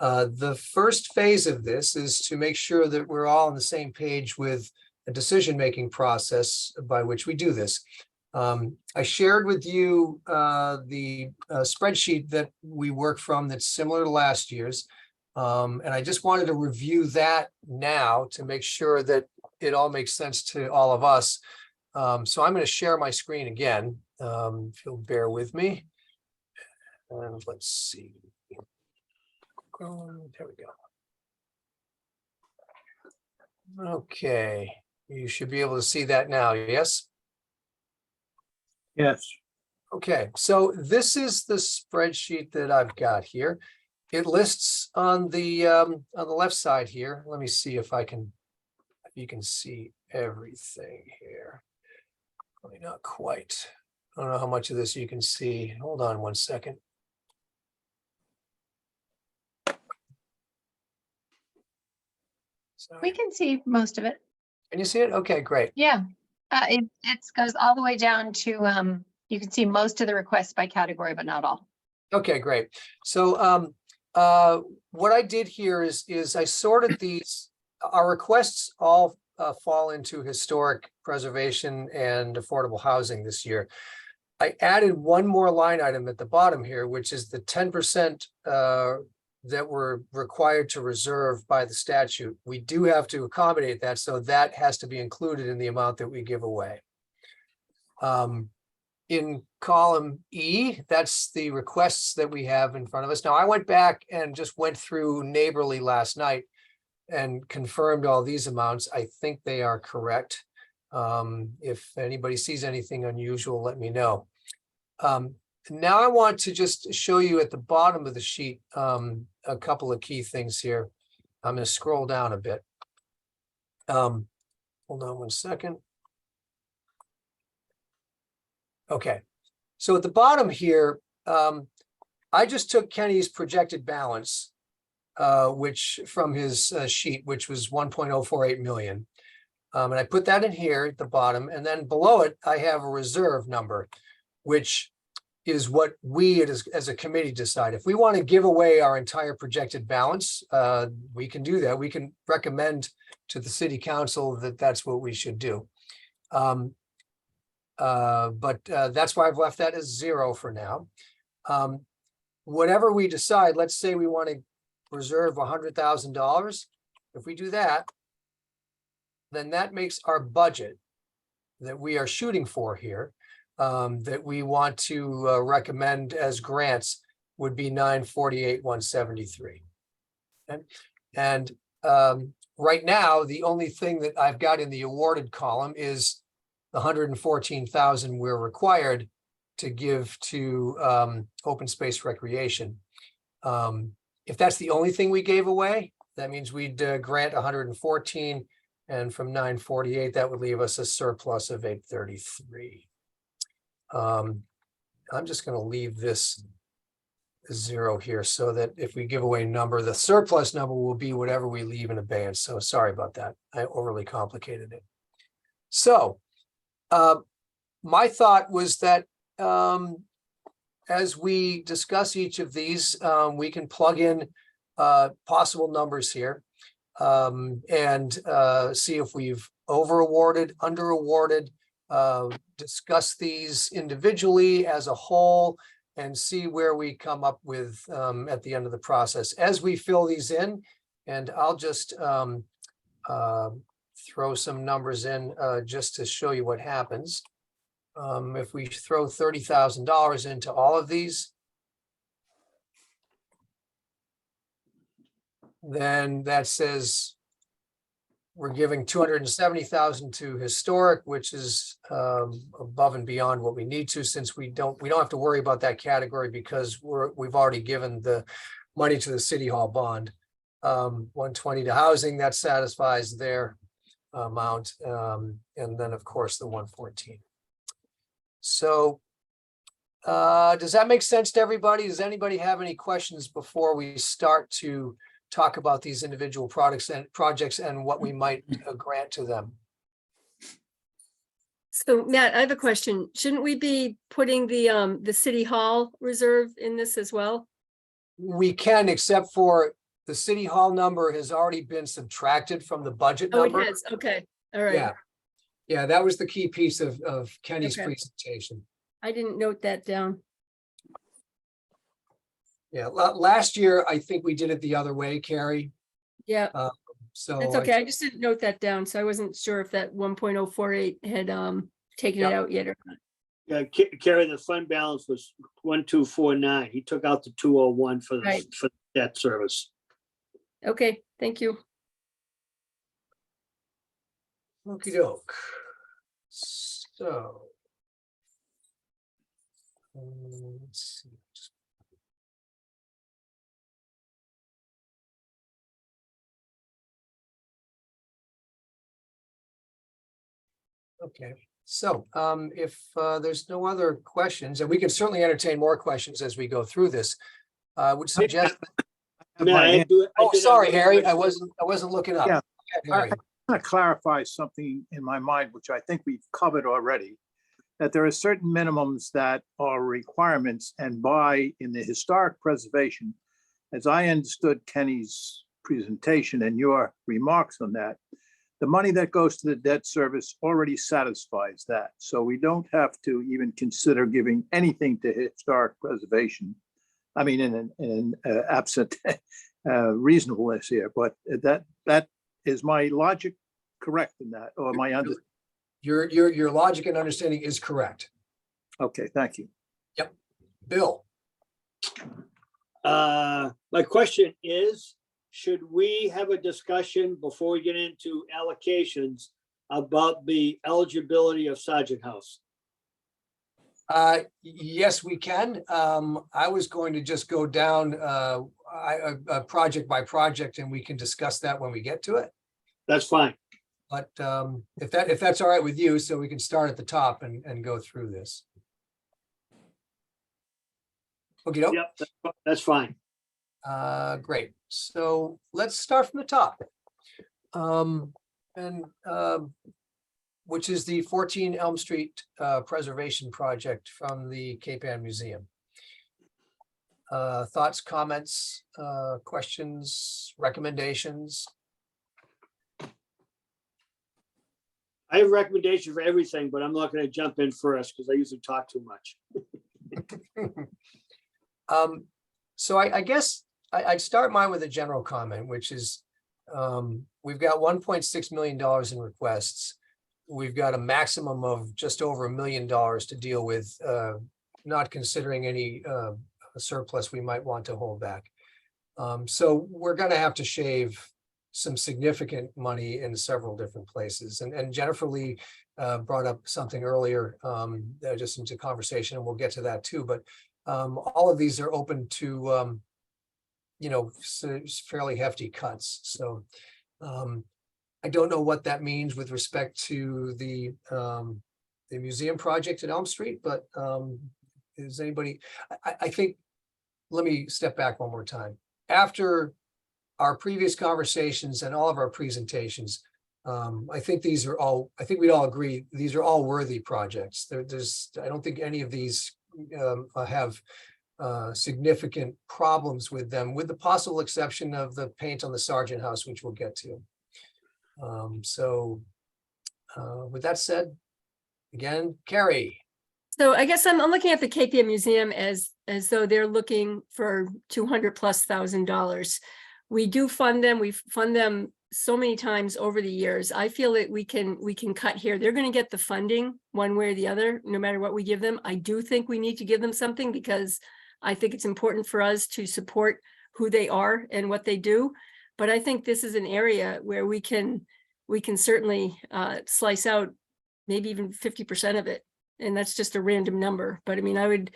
The first phase of this is to make sure that we're all on the same page with a decision-making process by which we do this. I shared with you the spreadsheet that we work from that's similar to last year's. And I just wanted to review that now to make sure that it all makes sense to all of us. So I'm going to share my screen again, if you'll bear with me. And let's see. There we go. Okay, you should be able to see that now, yes? Yes. Okay, so this is the spreadsheet that I've got here. It lists on the left side here. Let me see if you can see everything here. Probably not quite. I don't know how much of this you can see. Hold on one second. We can see most of it. Can you see it? Okay, great. Yeah. It goes all the way down to, you can see most of the requests by category, but not all. Okay, great. So what I did here is I sorted these. Our requests all fall into historic preservation and affordable housing this year. I added one more line item at the bottom here, which is the 10% that we're required to reserve by the statute. We do have to accommodate that, so that has to be included in the amount that we give away. In column E, that's the requests that we have in front of us. Now, I went back and just went through Neighborly last night and confirmed all these amounts. I think they are correct. If anybody sees anything unusual, let me know. Now I want to just show you at the bottom of the sheet a couple of key things here. I'm going to scroll down a bit. Hold on one second. Okay, so at the bottom here, I just took Kenny's projected balance, which from his sheet, which was 1.048 million. And I put that in here at the bottom, and then below it, I have a reserve number, which is what we as a committee decide. If we want to give away our entire projected balance, we can do that. We can recommend to the city council that that's what we should do. But that's why I've left that as 0 for now. Whatever we decide, let's say we want to reserve $100,000. If we do that, then that makes our budget that we are shooting for here, that we want to recommend as grants, would be $948,173. And right now, the only thing that I've got in the awarded column is the $114,000 we're required to give to open space recreation. If that's the only thing we gave away, that means we'd grant 114, And from 948, that would leave us a surplus of 833. I'm just going to leave this 0 here so that if we give away a number, the surplus number will be whatever we leave in abeyance. So sorry about that. I overly complicated it. So my thought was that as we discuss each of these, we can plug in possible numbers here and see if we've over awarded, under awarded, discuss these individually as a whole and see where we come up with at the end of the process. As we fill these in, and I'll just throw some numbers in just to show you what happens. If we throw $30,000 into all of these, then that says we're giving 270,000 to historic, which is above and beyond what we need to, since we don't have to worry about that category because we've already given the money to the city hall bond. 120 to housing, that satisfies their amount, and then of course the 114. So does that make sense to everybody? Does anybody have any questions before we start to talk about these individual products and projects and what we might grant to them? So Matt, I have a question. Shouldn't we be putting the city hall reserve in this as well? We can, except for the city hall number has already been subtracted from the budget Oh, it number. has. Okay. All right. Yeah. Yeah, that was the key piece of Kenny's Okay. presentation. I didn't note that down. Yeah, last year, I think we did it the other way, Carrie. Yeah, So that's okay. I just didn't note that down. So I wasn't sure if that 1.048 had taken it Yep. out yet or not. Yeah, Carrie, the fund balance was 1249. He took out the 201 for Right. for debt service. Okay, thank you. okey doke. So. Let's see. Okay, so if there's no other questions, and we can certainly entertain more questions as we go through this, I would suggest. Have Matt, my I hand- do it- I Oh, did sorry, have Harry, one I question. wasn't looking up. Yeah. Go ahead, Harry. I want to clarify something in my mind, which I think we've covered already, that there are certain minimums that are requirements, and in the historic preservation, as I understood Kenny's presentation and your remarks on that, the money that goes to the debt service already satisfies that. So we don't have to even consider giving anything to historic preservation. I mean, in an absent reasonableness here, but that is my logic correct in that, or my under? Your logic and understanding is correct. Okay, thank you. Bill, My question is, should we have a discussion before we get into allocations about the eligibility of Sergeant House? yes, we can. I was going to just go down project by project, and we can discuss that when we get to it. That's fine. But if that's all right with you, so we can start at the top and go through this. Okay, Yep, that's fine. great. So let's start from the top. Which is the 14 Elm Street preservation project from the Cape Ann Museum. Thoughts, comments, questions, recommendations? I have a recommendation for everything, but I'm not going to jump in first because I usually talk too much. So I guess I'd start mine with a general comment, which is we've got $1.6 million in requests. We've got a maximum of just over $1 million to deal with, not considering any surplus we might want to hold back. So we're going to have to shave some significant money in several different places. And Jennifer Lee brought up something earlier, just into conversation, and we'll get to that too. But all of these are open to, fairly hefty cuts. So I don't know what that means with respect to the museum project at Elm Street, but is anybody, I think, let me step back one more time. After our previous conversations and all of our presentations, I think these are all, I think we'd all agree, these are all worthy projects. I don't think any of these have significant problems with them, with the possible exception of the paint on the Sargent House, which we'll get to. With that said, again, Carrie. So I guess I'm looking at the KPM Museum as though they're looking for $200,000+. We do fund them. We fund them so many times over the years. I feel that we can cut here. They're going to get the funding one way or the other, no matter what we give them. I do think we need to give them something because I think it's important for us to support who they are and what they do. But I think this is an area where we can certainly slice out maybe even 50% of it. And that's just a random number. But I mean, I would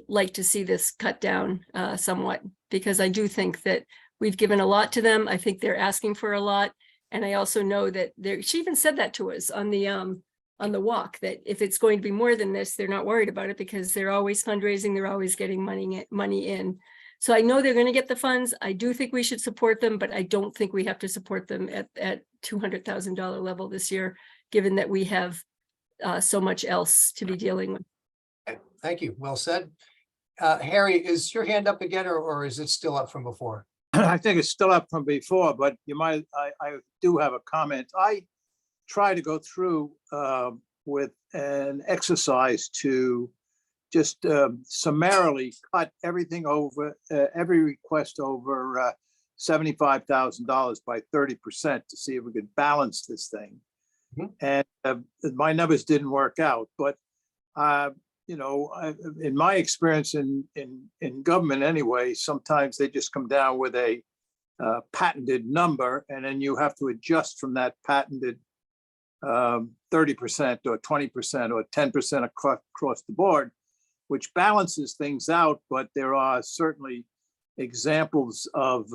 like to see this cut down somewhat, because I do think that we've given a lot to them. I think they're asking for a lot. And I also know that she even said that to us on the walk, that if it's going to be more than this, they're not worried about it because they're always fundraising. They're always getting money in. So I know they're going to get the funds. I do think we should support them, but I don't think we have to support them at $200,000 level this year, given that we have so much else to be dealing with. Thank you. Well said. Harry, is your hand up again, or is it still up from before? I think it's still up from before, but I do have a comment. I try to go through with an exercise to just summarily cut everything over, every request over $75,000 by 30% to see if we could balance this thing. And my numbers didn't work out, but in my experience in government anyway, sometimes they just come down with a patented number, and then you have to adjust from that patented 30% or 20% or 10% across the board, which balances things out. But there are certainly examples of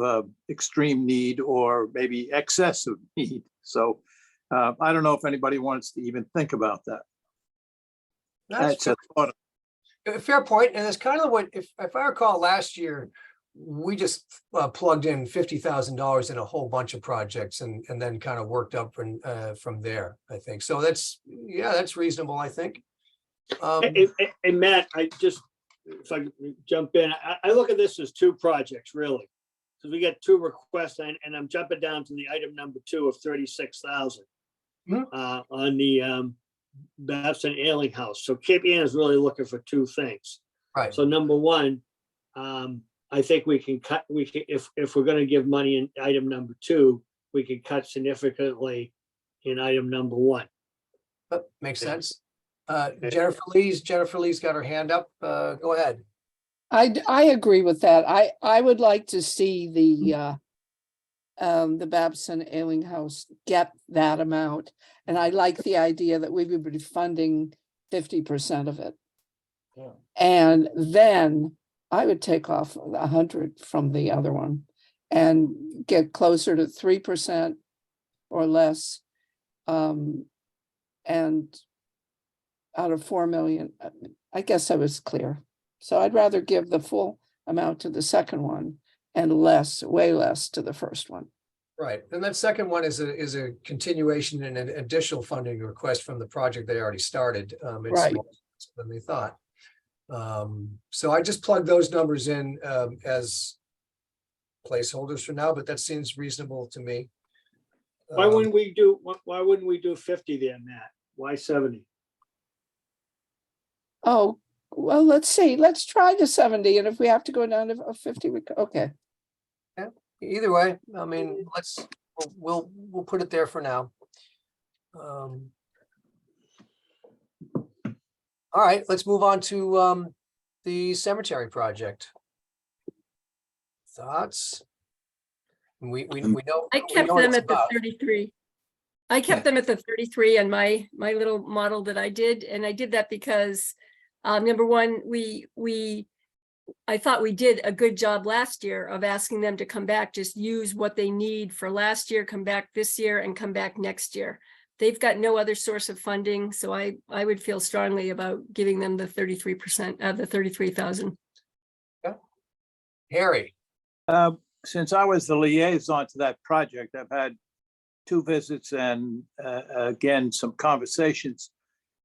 extreme need or maybe excessive need. So I don't know if anybody wants to even think about that. That's That's a thought. a fair point. And it's kind of what, if I recall last year, we just plugged in $50,000 in a whole bunch of projects and then kind of worked up from there, I think. So that's reasonable, I think. Hey, Matt, if I can jump in, I look at this as two projects, really. Because we get two requests, and I'm jumping down to the item number 2 of 36,000 on the Babson Ailing House. So KPN is really looking for two things. Right. So number one, I think we can cut, if we're going to give money in item number 2, we can cut significantly in item number 1. Makes sense. Jennifer Lee's got her hand up. Go ahead. I agree with that. I would like to see the Babson Ailing House get that amount. And I like the idea that we would be funding 50% of it. Yeah. And then I would take off 100 from the other one and get closer to 3% or less. And out of 4 million, I guess I was clear. So I'd rather give the full amount to the second one and way less to the first one. Right. And that second one is a continuation and an additional funding request from the project they already started. It's Right. more than they thought. So I just plugged those numbers in as placeholders for now, but that seems reasonable to me. Why wouldn't we do 50 then, Matt? Why 70? Oh, well, let's see. Let's try the 70. And if we have to go down to 50, okay. Either way, I mean, we'll put it there for now. All right, let's move on to the cemetery project. Thoughts? We know. I kept know what them it's at the about. 33. I kept them at the 33 on my little model that I did. And I did that because number one, we I thought we did a good job last year of asking them to come back, just use what they need for last year, come back this year and come back next year. They've got no other source of funding, so I would feel strongly about giving them the 33% of the 33,000. Harry, Since I was the liaison to that project, I've had 2 visits and again, some conversations.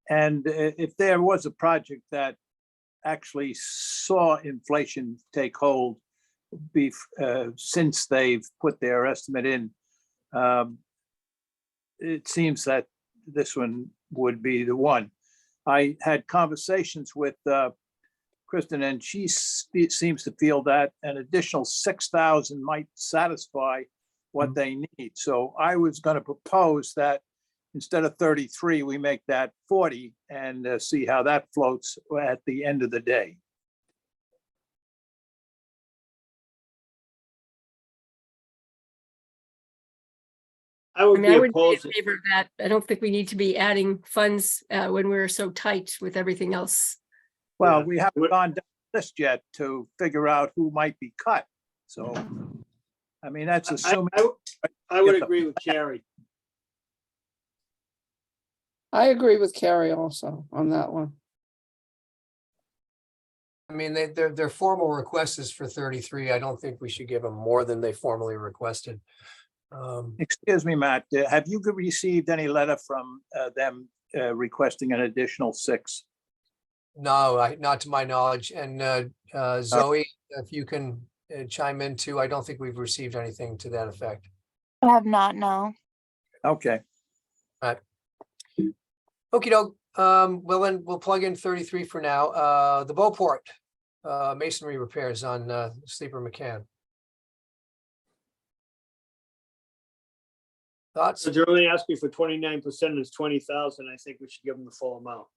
And if there was a project that actually saw inflation take hold since they've put their estimate in, it seems that this one would be the one. I had conversations with Kristen, and she seems to feel that an additional 6,000 might satisfy what they need. So I was going to propose that instead of 33, we make that 40 and see how that floats at the end of the day. I I would mean, be I would be opposed. in favor of that. I don't think we need to be adding funds when we're so tight with everything else. Well, Yeah. we haven't gone down the list yet to figure out who might be cut. So, I mean, that's assuming. I would Get the- agree with Carrie. I agree with Carrie also on that one. I mean, their formal request is for 33. I don't think we should give them more than they formally requested. Excuse me, Matt, have you received any letter from them requesting an additional 6? No, not to my knowledge. And Zoe, if you can chime in too, I don't think we've received anything to that effect. I have not, no. Okay, Okey doke. Well, then we'll plug in 33 for now. The Beauport masonry repairs on Sleeper McCann. Thoughts? So they're only asking for 29%, it's 20,000. I think we should give them the full amount.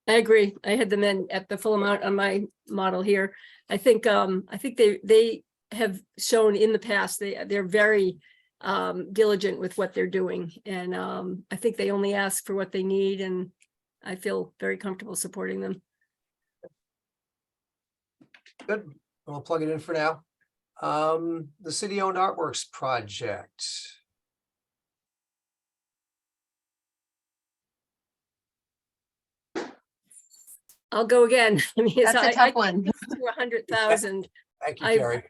I agree. I had them in at the full amount on my model here. I think they have shown in the past, they're very diligent with what they're doing. And I think they only ask for what they need, and I feel very comfortable supporting them. Good. We'll plug it in for now. The city-owned artworks project. I'll go again. I mean, That's a tough one. 100,000. Thank you, I- Carrie.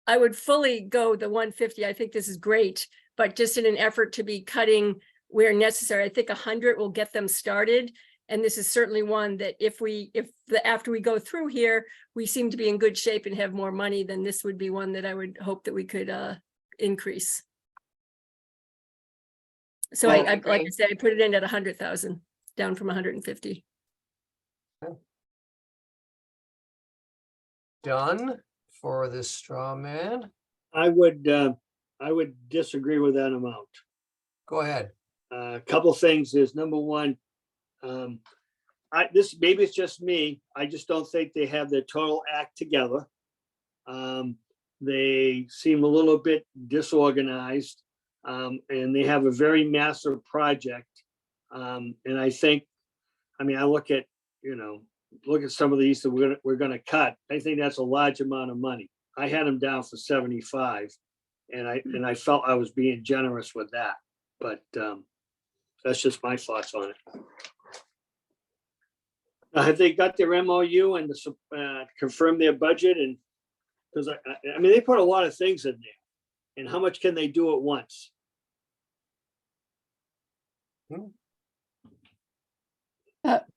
I would fully go the 150. I think this is great, but just in an effort to be cutting where necessary, I think 100 will get them started. And this is certainly one that after we go through here, we seem to be in good shape and have more money, then this would be one that I would hope that we could increase. So Well, like I said, I put it in at 100,000, down from 150. Done for this straw man. I would disagree with that amount. Go ahead. A couple things is, number one, maybe it's just me. I just don't think they have their total act together. They seem a little bit disorganized, and they have a very massive project. And I think, I mean, I look at some of these that we're gonna cut. I think that's a large amount of money. I had them down for 75, and I felt I was being generous with that. But that's just my thoughts on it. Have they got their MOU and confirm their budget? And because I mean, they put a lot of things in there, and how much can they do at once?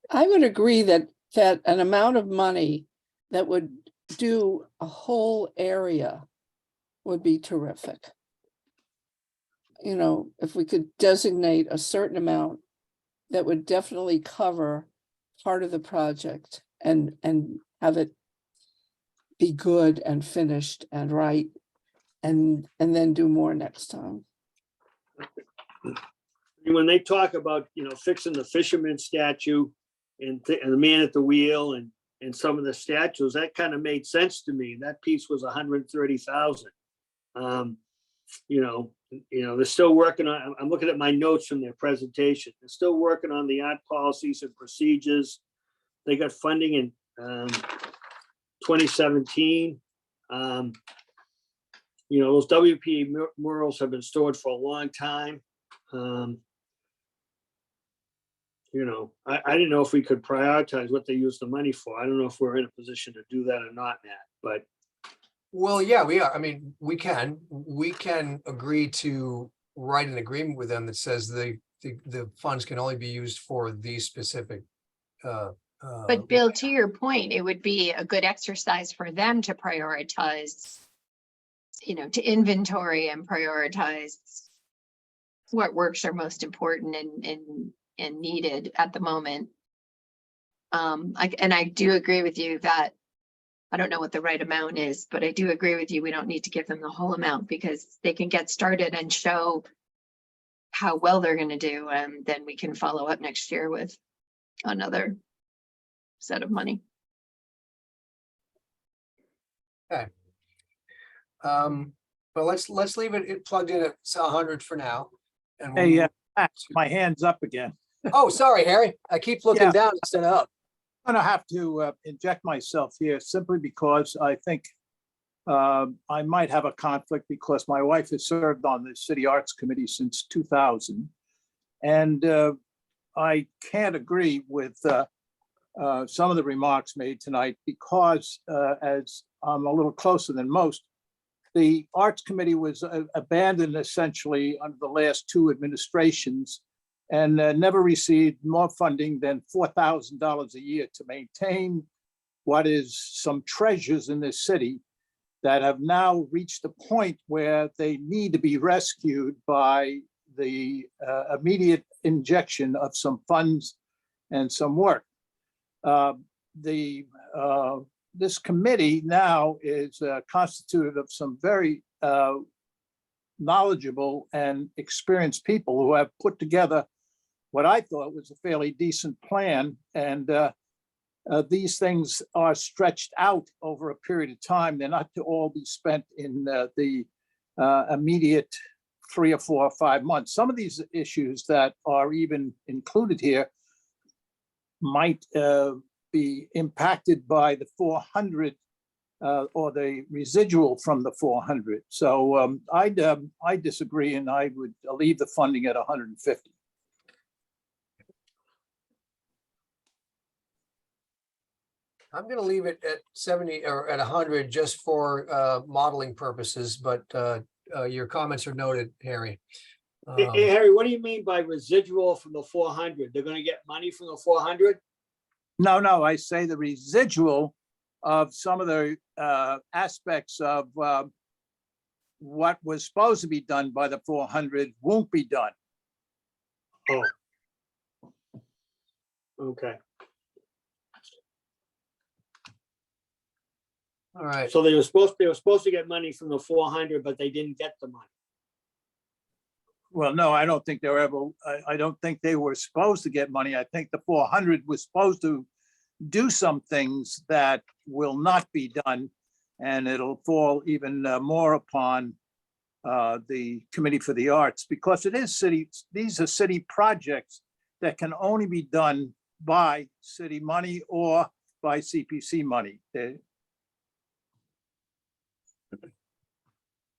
I would agree that an amount of money that would do a whole area would be terrific. You know, if we could designate a certain amount that would definitely cover part of the project and have it be good and finished and right, and then do more next time. When they talk about, fixing the fisherman statue and the man at the wheel and some of the statues, that kind of made sense to me. That piece was 130,000. They're still working on, I'm looking at my notes from their presentation. They're still working on the art policies and procedures. They got funding in 2017. You know, those WP murals have been stored for a long time. You know, I didn't know if we could prioritize what they use the money for. I don't know if we're in a position to do that or not, Matt, but Well, yeah, we are. I mean, we can agree to write an agreement with them that says the funds can only be used for these specific. But Bill, to your point, it would be a good exercise for them to prioritize, you know, to inventory and prioritize what works are most important and needed at the moment. And I do agree with you that I don't know what the right amount is, but I do agree with you. We don't need to give them the whole amount because they can get started and show how well they're going to do. And then we can follow up next year with another set of money. But let's leave it plugged in at 100 for now. And Hey, we'll- Matt, my hand's up again. Oh, sorry, Harry. I keep looking Yeah. down instead of up. I'm gonna have to inject myself here simply because I think I might have a conflict because my wife has served on the City Arts Committee since 2000. And I can't agree with some of the remarks made tonight because as I'm a little closer than most, the Arts Committee was abandoned essentially under the last two administrations and never received more funding than $4,000 a year to maintain what is some treasures in this city that have now reached the point where they need to be rescued by the immediate injection of some funds and some work. This committee now is constituted of some very knowledgeable and experienced people who have put together what I thought was a fairly decent plan. And these things are stretched out over a period of time. They're not to all be spent in the immediate 3 or 4 or 5 months. Some of these issues that are even included here might be impacted by the 400 or the residual from the 400. So I disagree, and I would leave the funding at 150. I'm going to leave it at 70 or at 100 just for modeling purposes, but your comments are noted, Harry. Hey, Harry, what do you mean by residual from the 400? They're gonna get money from the 400? No, I say the residual of some of the aspects of what was supposed to be done by the 400 won't be done. Oh. Okay, All right. so they were supposed to get money from the 400, but they didn't get the money. Well, no, I don't think they were ever, I don't think they were supposed to get money. I think the 400 was supposed to do some things that will not be done. And it'll fall even more upon the Committee for the Arts, because it is city, these are city projects that can only be done by city money or by CPC money.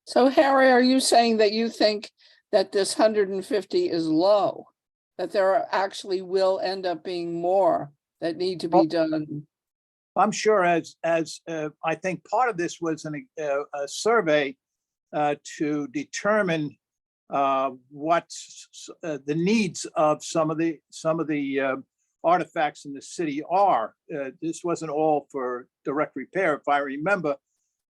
So Harry, are you saying that you think that this 150 is low? That there actually will end up being more that need to be done? I'm sure as I think part of this was a survey to determine what the needs of some of the artifacts in the city are. This wasn't all for direct repair. If I remember,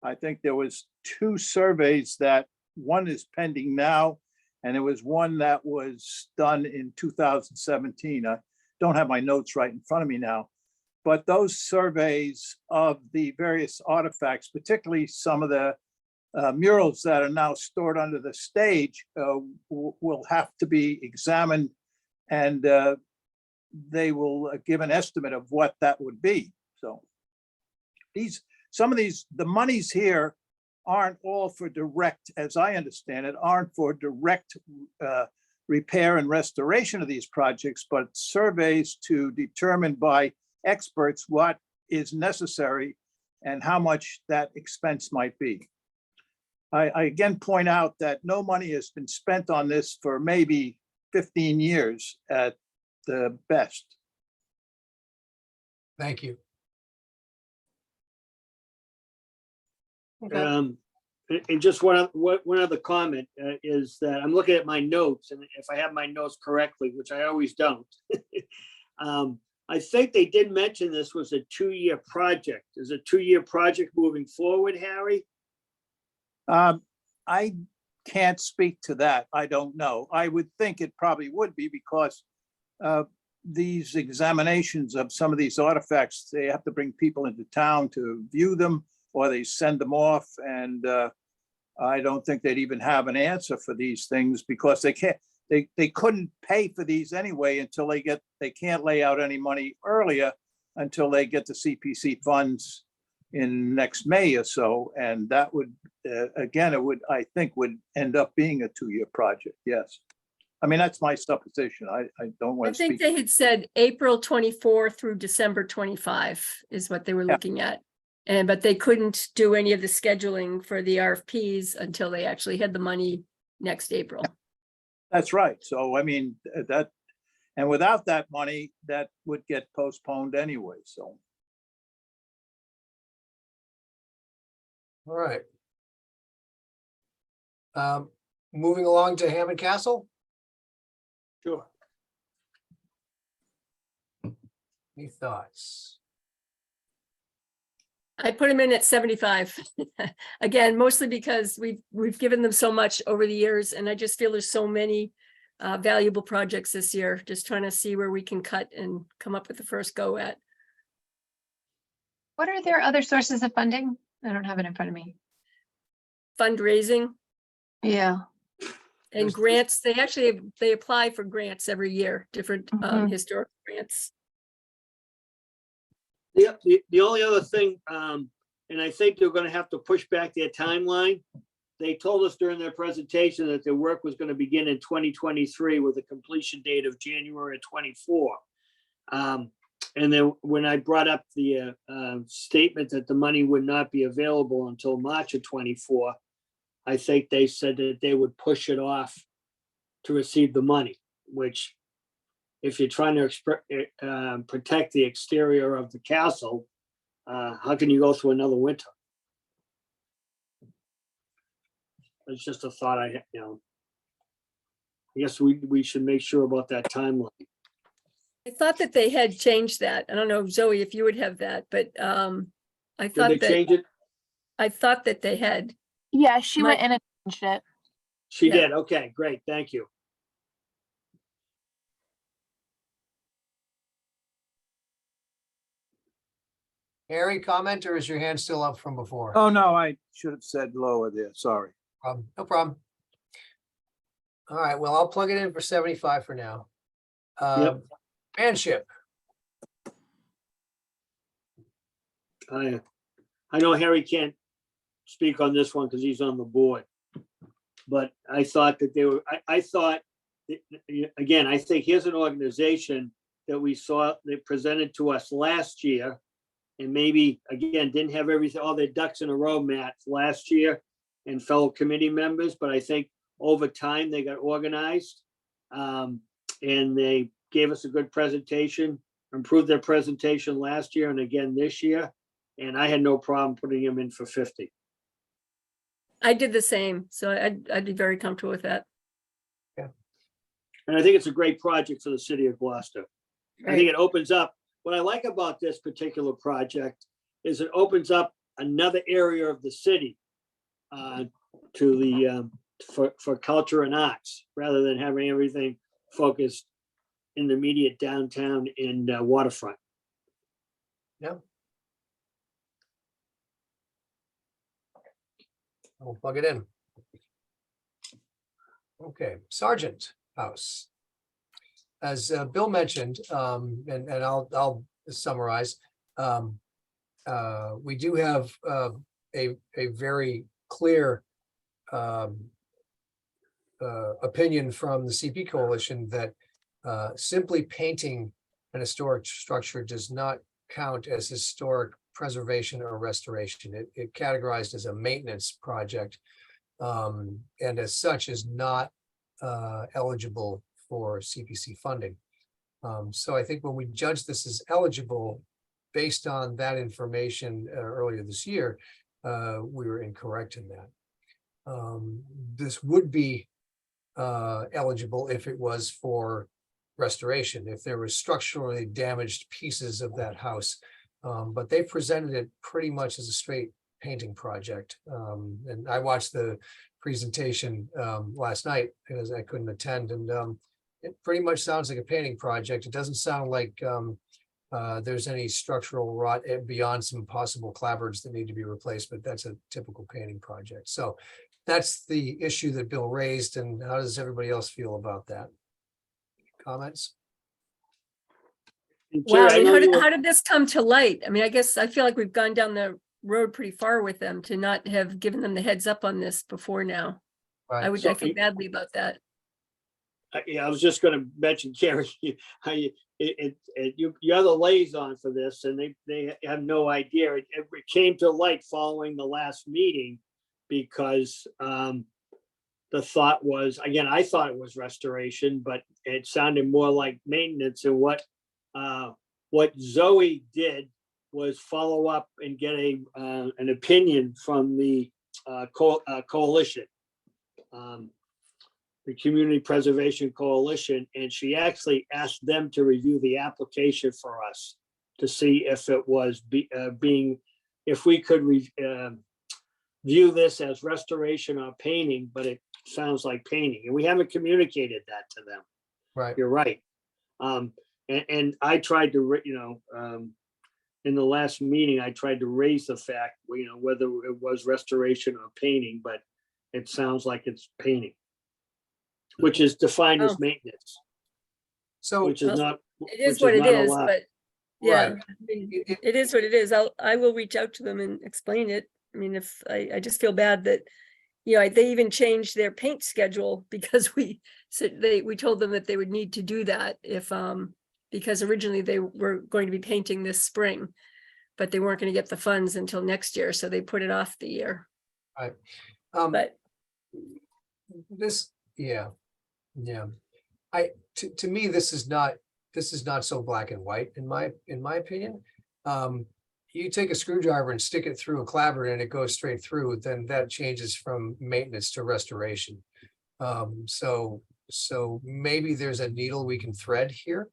I think there was 2 surveys that one is pending now, and there was one that was done in 2017. I don't have my notes right in front of me now, but those surveys of the various artifacts, particularly some of the murals that are now stored under the stage, will have to be examined, and they will give an estimate of what that would be. So some of these, the monies here aren't all for direct, as I understand it, aren't for direct repair and restoration of these projects, but surveys to determine by experts what is necessary and how much that expense might be. I again point out that no money has been spent on this for maybe 15 years at the best. Thank you. Okay. And just one other comment is that I'm looking at my notes, and if I have my notes correctly, which I always don't. I think they did mention this was a 2-year project. Is a 2-year project moving forward, Harry? I can't speak to that. I don't know. I would think it probably would be because these examinations of some of these artifacts, they have to bring people into town to view them, or they send them off. And I don't think they'd even have an answer for these things because they can't, they couldn't pay for these anyway until they can't lay out any money earlier until they get the CPC funds in next May or so. And that would, again, it would, I think, would end up being a 2-year project. Yes. I mean, that's my supposition. I don't I want to think speak. they had said April 24 through December 25 is what they were Yeah. looking at. But they couldn't do any of the scheduling for the RFPs until they actually had the money next April. That's right. So, I mean, that, and without that money, that would get postponed anyway. So, All right. Moving along to Hammond Castle, Sure. any thoughts? I put them in at 75. Again, mostly because we've given them so much over the years, and I just feel there's so many valuable projects this year. Just trying to see where we can cut and come up with the first go at. What are their other sources of funding? I don't have it in front of me. Fundraising Yeah. and There's- grants. They apply for grants every year, different Mhm. historic grants. Yep, the only other thing, and I think they're gonna have to push back their timeline. They told us during their presentation that their work was gonna begin in 2023 with a completion date of January 24. And then when I brought up the statement that the money would not be available until March of 24, I think they said that they would push it off to receive the money, which if you're trying to protect the exterior of the castle, how can you go through another winter? It's just a thought I guess we should make sure about that timeline. I thought that they had changed that. I don't know, Zoe, if you would have that, but I Did thought they that, change it? I thought that they had. Yeah, she My- went in and changed it. She Yeah. did. Okay, great. Thank you. Harry, comment, or is your hand still up from before? oh no, I should have said lower there. Sorry. No problem. All right, well, I'll plug it in for 75 for now. Manship, I know Harry can't speak on this one because he's on the board. But I thought that they were, I thought, again, I think here's an organization that we saw, they presented to us last year. And maybe, again, didn't have everything, all their ducks in a row, Matt, last year, and fellow committee members, but I think over time they got organized. And they gave us a good presentation, improved their presentation last year and again this year. And I had no problem putting him in for 50. I did the same, so I'd be very comfortable with that. And I think it's a great project for the city of Gloucester. I think it opens up, what I like about this particular project is it opens up another area of the city to the, for culture and arts, rather than having everything focused in the immediate downtown and waterfront. I'll plug it in. Okay, Sergeant House. As Bill mentioned, and I'll summarize, we do have a very clear opinion from the CP Coalition that simply painting an historic structure does not count as historic preservation or restoration. It categorized as a maintenance project. And as such is not eligible for CPC funding. So I think when we judge this as eligible, based on that information earlier this year, we were incorrect in that. This would be eligible if it was for restoration, if there was structurally damaged pieces of that house. But they presented it pretty much as a straight painting project. And I watched the presentation last night because I couldn't attend, and it pretty much sounds like a painting project. It doesn't sound like there's any structural rot beyond some possible clapboards that need to be replaced, but that's a typical painting project. So that's the issue that Bill raised, and how does everybody else feel about that? Comments? And Wow, Terry, I mean, know how you did, were- how did this come to light? I mean, I guess I feel like we've gone down the road pretty far with them to not have given them the heads up on this before now. I Right. would, So I feel badly about that. Yeah, I was just gonna mention, Carrie, how you're the liaison for this, and they have no idea. It came to light following the last meeting because the thought was, again, I thought it was restoration, but it sounded more like maintenance. And what Zoe did was follow up and get an opinion from the coalition. The Community Preservation Coalition, and she actually asked them to review the application for us to see if it was if we could view this as restoration or painting, but it sounds like painting, and we haven't communicated that to them. Right. You're right. And I tried to, in the last meeting, I tried to raise the fact, whether it was restoration or painting, but it sounds like it's painting, which is defined as Oh. maintenance, So, which is Well, not. It is which what it not is, allowed. but yeah, Right. I mean, it- it is what it is. I will reach out to them and explain it. I mean, if I just feel bad that, they even changed their paint schedule because we said we told them that they would need to do that if, because originally they were going to be painting this spring, but they weren't going to get the funds until next year, so they put it off the year. But this, yeah. To me, this is not so black and white in my opinion. You take a screwdriver and stick it through a clapboard and it goes straight through, then that changes from maintenance to restoration. So maybe there's a needle we can thread here.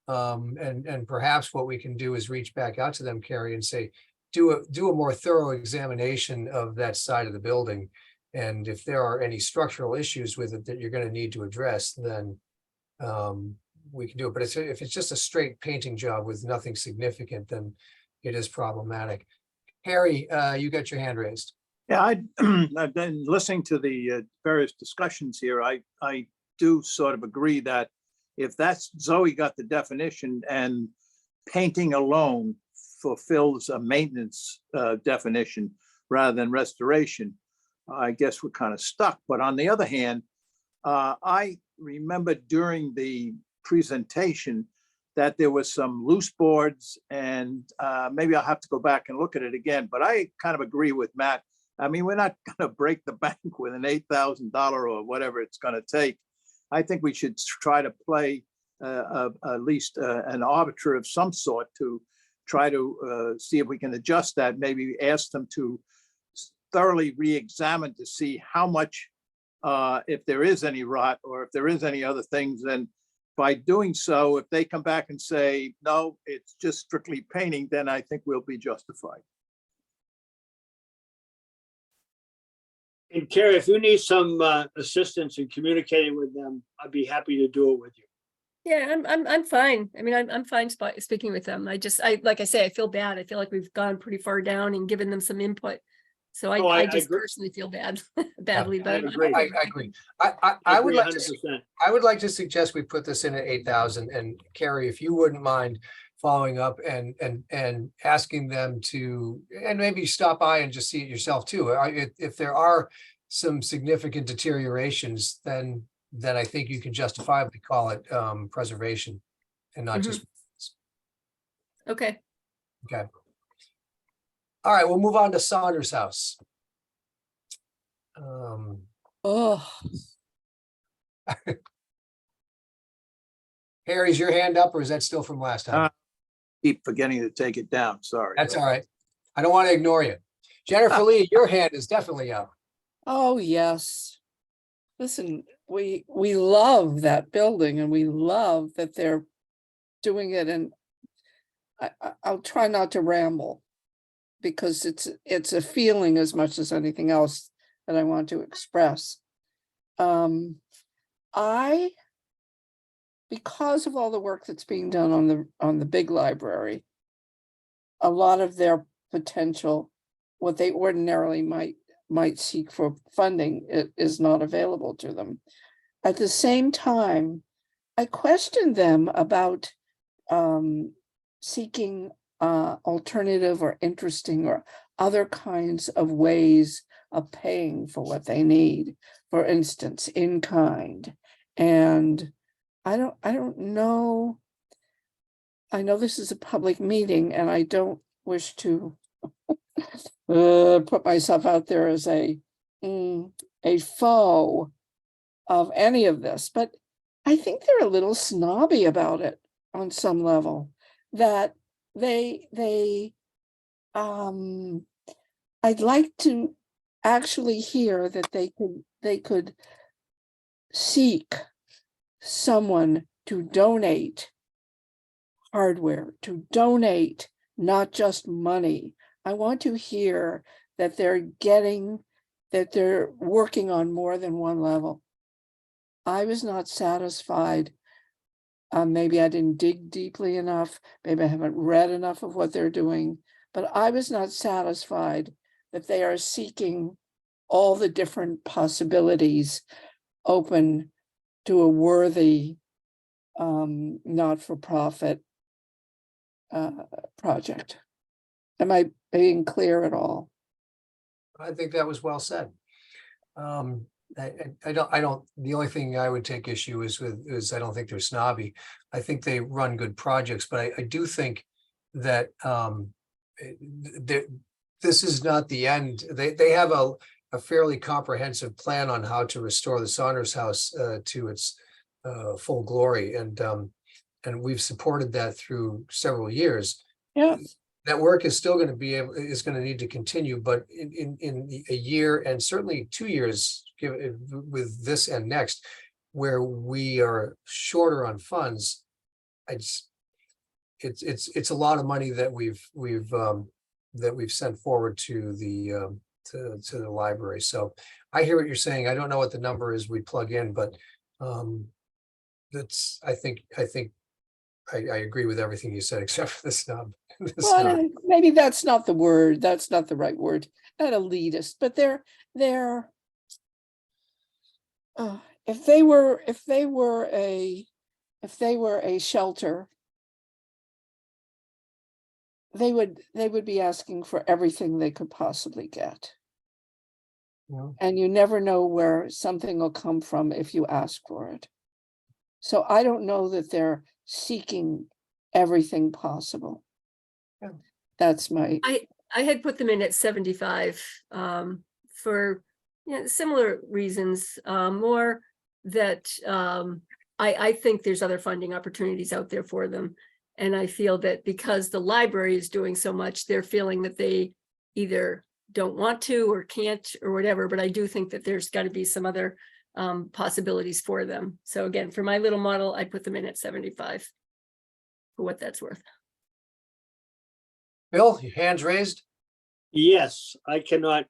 And perhaps what we can do is reach back out to them, Carrie, and say, do a more thorough examination of that side of the building. And if there are any structural issues with it that you're going to need to address, then we can do it. But if it's just a straight painting job with nothing significant, then it is problematic. Harry, you got your hand raised. Yeah, I've been listening to the various discussions here. I do sort of agree that if that's Zoe got the definition and painting alone fulfills a maintenance definition rather than restoration, I guess we're kind of stuck. But on the other hand, I remember during the presentation that there was some loose boards, and maybe I'll have to go back and look at it again, but I kind of agree with Matt. I mean, we're not going to break the bank with an $8,000 or whatever it's going to take. I think we should try to play at least an arbiter of some sort to try to see if we can adjust that, maybe ask them to thoroughly re-examine to see how much, if there is any rot or if there is any other things, then by doing so, if they come back and say, no, it's just strictly painting, then I think we'll be justified. And Carrie, if you need some assistance in communicating with them, I'd be happy to do it with you. yeah, I'm fine. I mean, I'm fine speaking with them. Like I say, I feel bad. I feel like we've gone pretty far down and given them some input. So Oh, I I just agree. personally feel badly, I but agree. I agree. I would like to 100%. I would like to suggest we put this in at 8,000, and Carrie, if you wouldn't mind following up and asking them to, and maybe stop by and just see it yourself too. If there are some significant deteriorations, then I think you can justifiably call it preservation and not just, okay. okay. All right, we'll move on to Saunders House. Oh, Harry's your hand up, or is that still from last time? Keep forgetting to take it down, sorry. That's all right. I don't want to ignore you. Jennifer Lee, your hand is definitely up. oh, yes. Listen, we love that building and we love that they're doing it, and I'll try not to ramble because it's a feeling as much as anything else that I want to express. Because of all the work that's being done on the big library, a lot of their potential, what they ordinarily might seek for funding, it is not available to them. At the same time, I questioned them about seeking alternative or interesting or other kinds of ways of paying for what they need, for instance, in kind. And I don't know. I know this is a public meeting and I don't wish to put myself out there as a foe of any of this, but I think they're a little snobby about it on some level, that I'd like to actually hear that they could seek someone to donate hardware, to donate not just money. I want to hear that they're working on more than one level. I was not satisfied. Maybe I didn't dig deeply enough. Maybe I haven't read enough of what they're doing, but I was not satisfied that they are seeking all the different possibilities open to a worthy not-for-profit project. Am I being clear at all? I think that was well said. I don't, the only thing I would take issue is I don't think they're snobby. I think they run good projects, but I do think that this is not the end. They have a fairly comprehensive plan on how to restore the Saunders House to its full glory. And we've supported that through several years. Yeah. That work is still going to need to continue, but in a year and certainly 2 years, with this and next, where we are shorter on funds, it's a lot of money that we've sent forward to the library. So I hear what you're saying. I don't know what the number is we plug in, but I think I agree with everything you said except for the snub. Well, maybe that's not the word. That's not the right word. Not elitist, but they're if they were a shelter, they would be asking for everything they could possibly get. Yeah. And you never know where something will come from if you ask for it. So I don't know that they're seeking everything possible. Yeah. That's my. I had put them in at 75 for similar reasons, more that I think there's other funding opportunities out there for them. And I feel that because the library is doing so much, they're feeling that they either don't want to or can't or whatever, but I do think that there's got to be some other possibilities for them. So again, for my little model, I put them in at 75 for what that's worth. Bill, your hand's raised. Yes, I cannot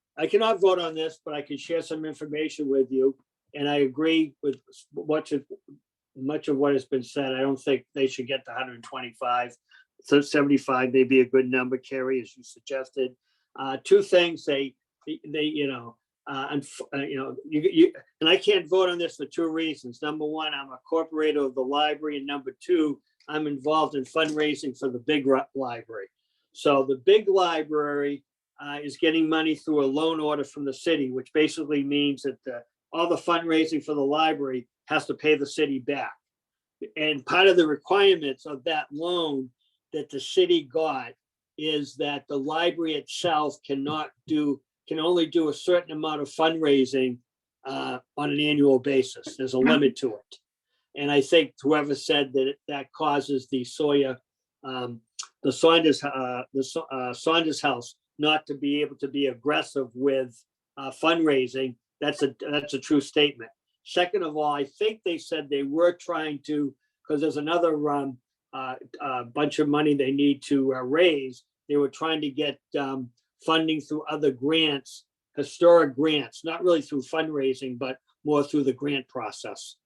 vote on this, but I can share some information with you. And I agree with much of what has been said. I don't think they should get the 125. So 75 may be a good number, Carrie, as you suggested. Two things and I can't vote on this for two reasons. Number one, I'm a corporator of the library, and number two, I'm involved in fundraising for the big library. So the big library is getting money through a loan order from the city, which basically means that all the fundraising for the library has to pay the city back. And part of the requirements of that loan that the city got is that the library itself can only do a certain amount of fundraising on an annual basis. There's a limit to it. And I think whoever said that causes the Saunders House not to be able to be aggressive with fundraising, that's a true statement. Second of all, I think they said they were trying to, because there's another bunch of money they need to raise. They were trying to get funding through other grants, historic grants, not really through fundraising, but more through the grant process.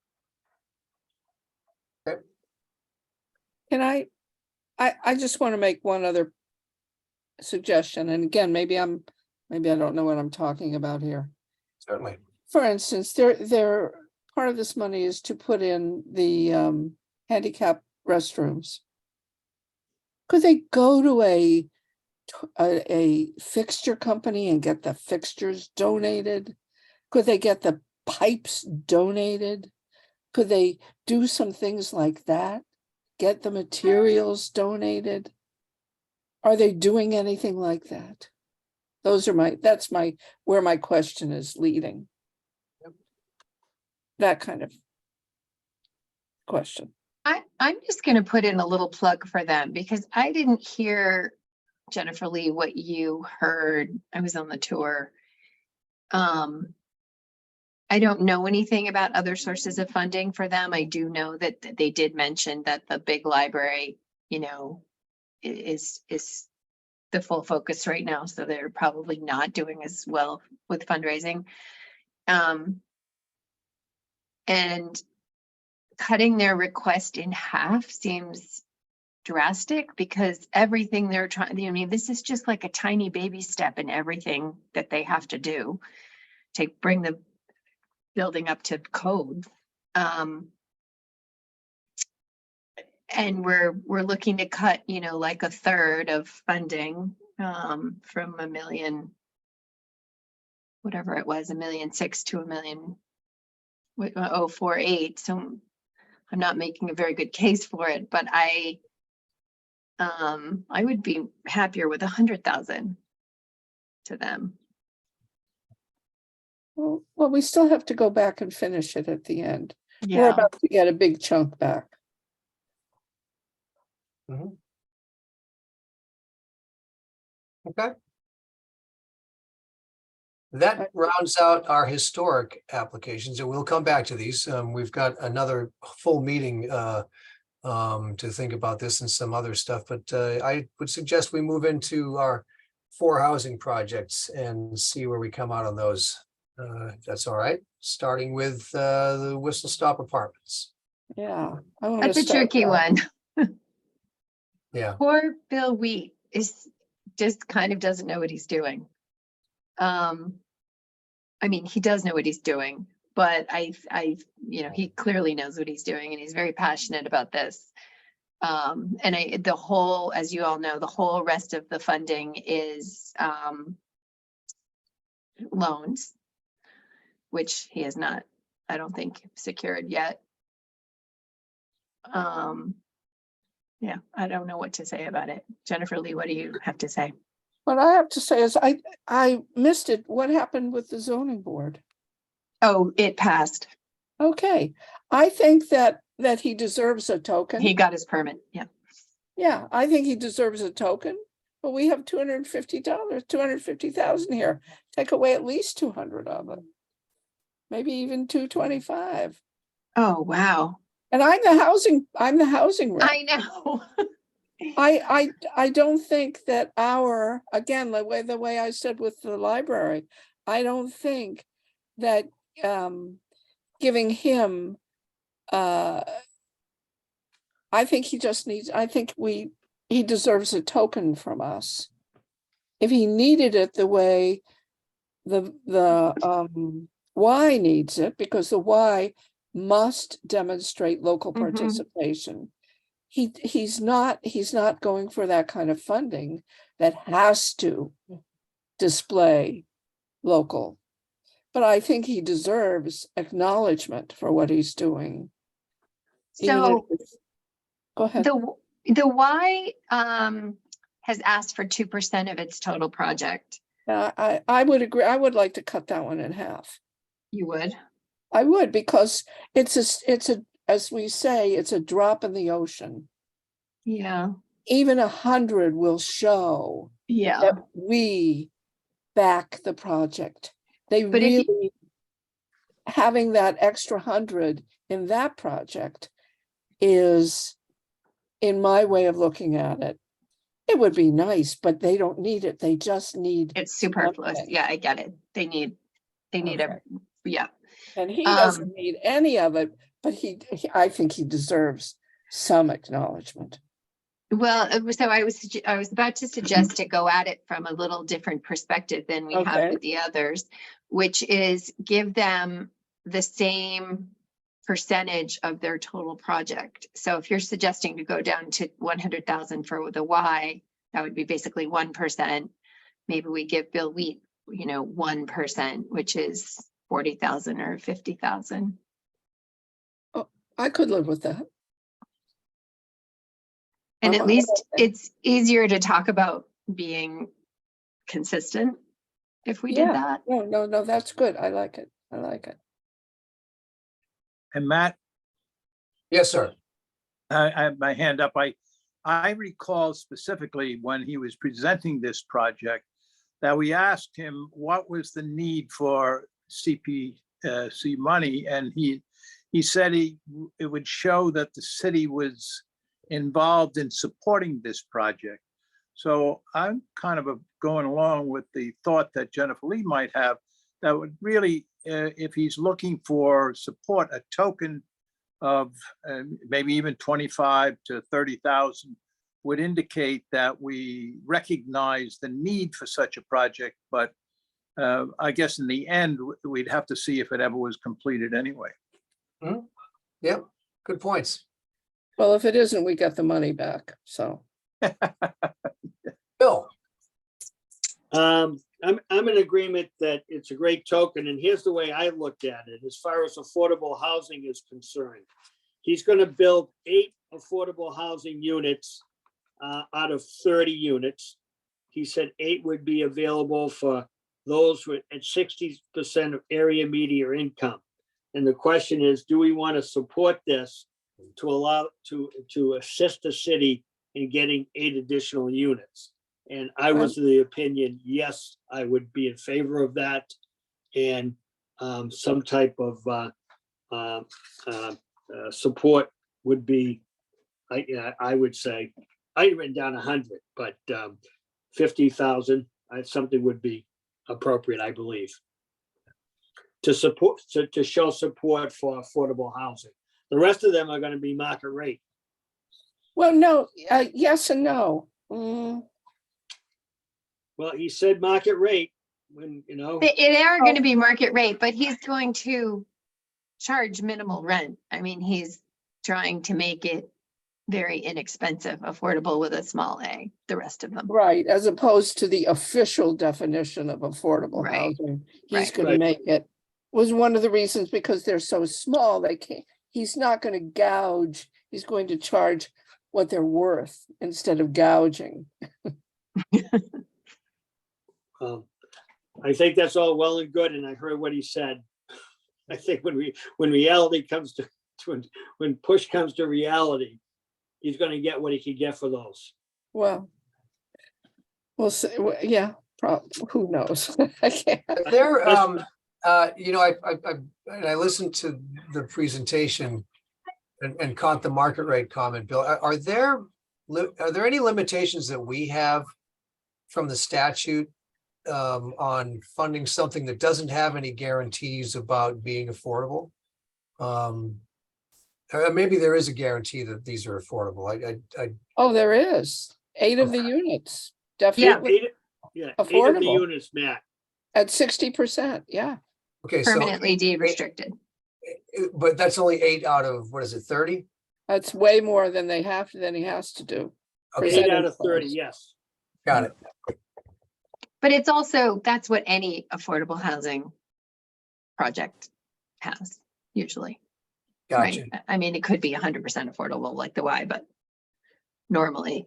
Can I just want to make one other suggestion, and again, maybe I don't know what I'm talking about here. Certainly. For instance, part of this money is to put in the handicap restrooms. Could they go to a fixture company and get the fixtures donated? Could they get the pipes donated? Could they do some things like that? Get the materials donated? Are they doing anything like that? That's where my question is leading. That kind of question. I'm just gonna put in a little plug for them because I didn't hear, Jennifer Lee, what you heard. I was on the tour. I don't know anything about other sources of funding for them. I do know that they did mention that the big library, is the full focus right now. So they're probably not doing as well with fundraising. And cutting their request in half seems drastic because everything they're trying, this is just like a tiny baby step in everything that they have to do to bring the building up to code. And we're looking to cut, like a third of funding from $1 million, whatever it was, $1.6 million to $1.048 million. So I'm not making a very good case for it, but I would be happier with 100,000 to them. Well, we still have to go back and finish it at the end. We're Yeah. about to get a big chunk back. Okay. That rounds out our historic applications, and we'll come back to these. We've got another full meeting to think about this and some other stuff, but I would suggest we move into our 4 housing projects and see where we come out on those. If that's all right, starting with the Whistle Stop Apartments. Yeah. That's a tricky one. Yeah. Poor Bill Wheat just kind of doesn't know what he's doing. He does know what he's doing, but he clearly knows what he's doing and he's very passionate about this. As you all know, the whole rest of the funding is loans, which he has not, I don't think, secured yet. Yeah, I don't know what to say about it. Jennifer Lee, what do you have to say? What I have to say is I missed it. What happened with the zoning board? Oh, it passed. Okay. I think that he deserves a token. He got his permit. Yeah. Yeah, I think he deserves a token, but we have $250,000 here. Take away at least 200 of it. Maybe even 225. Oh, wow. And I'm the housing rep. I know. I don't think that again, the way I said with the library, I don't think that giving him I think he deserves a token from us. If he needed it the way the Y needs it, because the Y must demonstrate local participation. He's not going for that kind of funding that has to display local. But I think he deserves acknowledgement for what he's doing. So Go ahead. the Y has asked for 2% of its total project. I would agree. I would like to cut that one in half. You would? I would, because it's a, as we say, it's a drop in the ocean. Yeah. Even 100 will show Yeah. that we back the project. They But if you- really, having that extra 100 in that project is, in my way of looking at it, it would be nice, but they don't need it. They just need, It's superfluous. Okay. Yeah, I get it. They need Okay. yeah. and he doesn't need any of it, but I think he deserves some acknowledgement. Well, so I was about to suggest to go at it from a little different perspective than we have Okay. with the others, which is give them the same percentage of their total project. So if you're suggesting to go down to 100,000 for the Y, that would be basically 1%. Maybe we give Bill Wheat, 1%, which is 40,000 or 50,000. I could live with that. And I'm at least okay. it's easier to talk about being consistent if we did Yeah. that. No, that's good. I like it. I like it. And Matt, Yes, sir. I have my hand up. I recall specifically when he was presenting this project that we asked him what was the need for CPC money, and he said it would show that the city was involved in supporting this project. So I'm kind of going along with the thought that Jennifer Lee might have, that would really, if he's looking for support, a token of maybe even 25 to 30,000 would indicate that we recognize the need for such a project. But I guess in the end, we'd have to see if it ever was completed anyway. Yep, good points. Well, if it isn't, we get the money back. So, Bill, I'm in agreement that it's a great token, and here's the way I looked at it, as far as affordable housing is concerned. He's gonna build 8 affordable housing units out of 30 units. He said 8 would be available for those at 60% of area median income. And the question is, do we want to support this to allow, to assist the city in getting 8 additional units? And I was of the opinion, yes, I would be in favor of that. And some type of support would be, I would say, I written down 100, but 50,000, something would be appropriate, I believe, to support, to show support for affordable housing. The rest of them are going to be market rate. well, no, yes and no. Well, he said market rate when, They are going to be market rate, but he's going to charge minimal rent. I mean, he's trying to make it very inexpensive, affordable with a small a, the rest of them. Right, as opposed to the official definition of affordable Right, housing. He's right. gonna Right. make it, was one of the reasons, because they're so small, they can't, he's not gonna gouge, he's going to charge what they're worth instead of gouging. I think that's all well and good, and I heard what he said. I think when reality comes to, when push comes to reality, he's gonna get what he can get for those. Well, we'll see, yeah, who knows? I can't. there, I listened to the presentation and caught the market rate comment, Bill. Are there any limitations that we have from the statute on funding something that doesn't have any guarantees about being affordable? Maybe there is a guarantee that these are affordable. Oh, there is, 8 of the units, definitely 8 of the Affordable. units, Matt. at 60%, yeah. Okay, so, Permanently deed restricted. but that's only 8 out of, what is it, 30? That's way more than he has to do. Okay, 8 out of 30, Percentage-wise. yes. got it. But it's also, that's what any affordable housing project has usually, Gotcha. right? I mean, it could be 100% affordable like the Y, but normally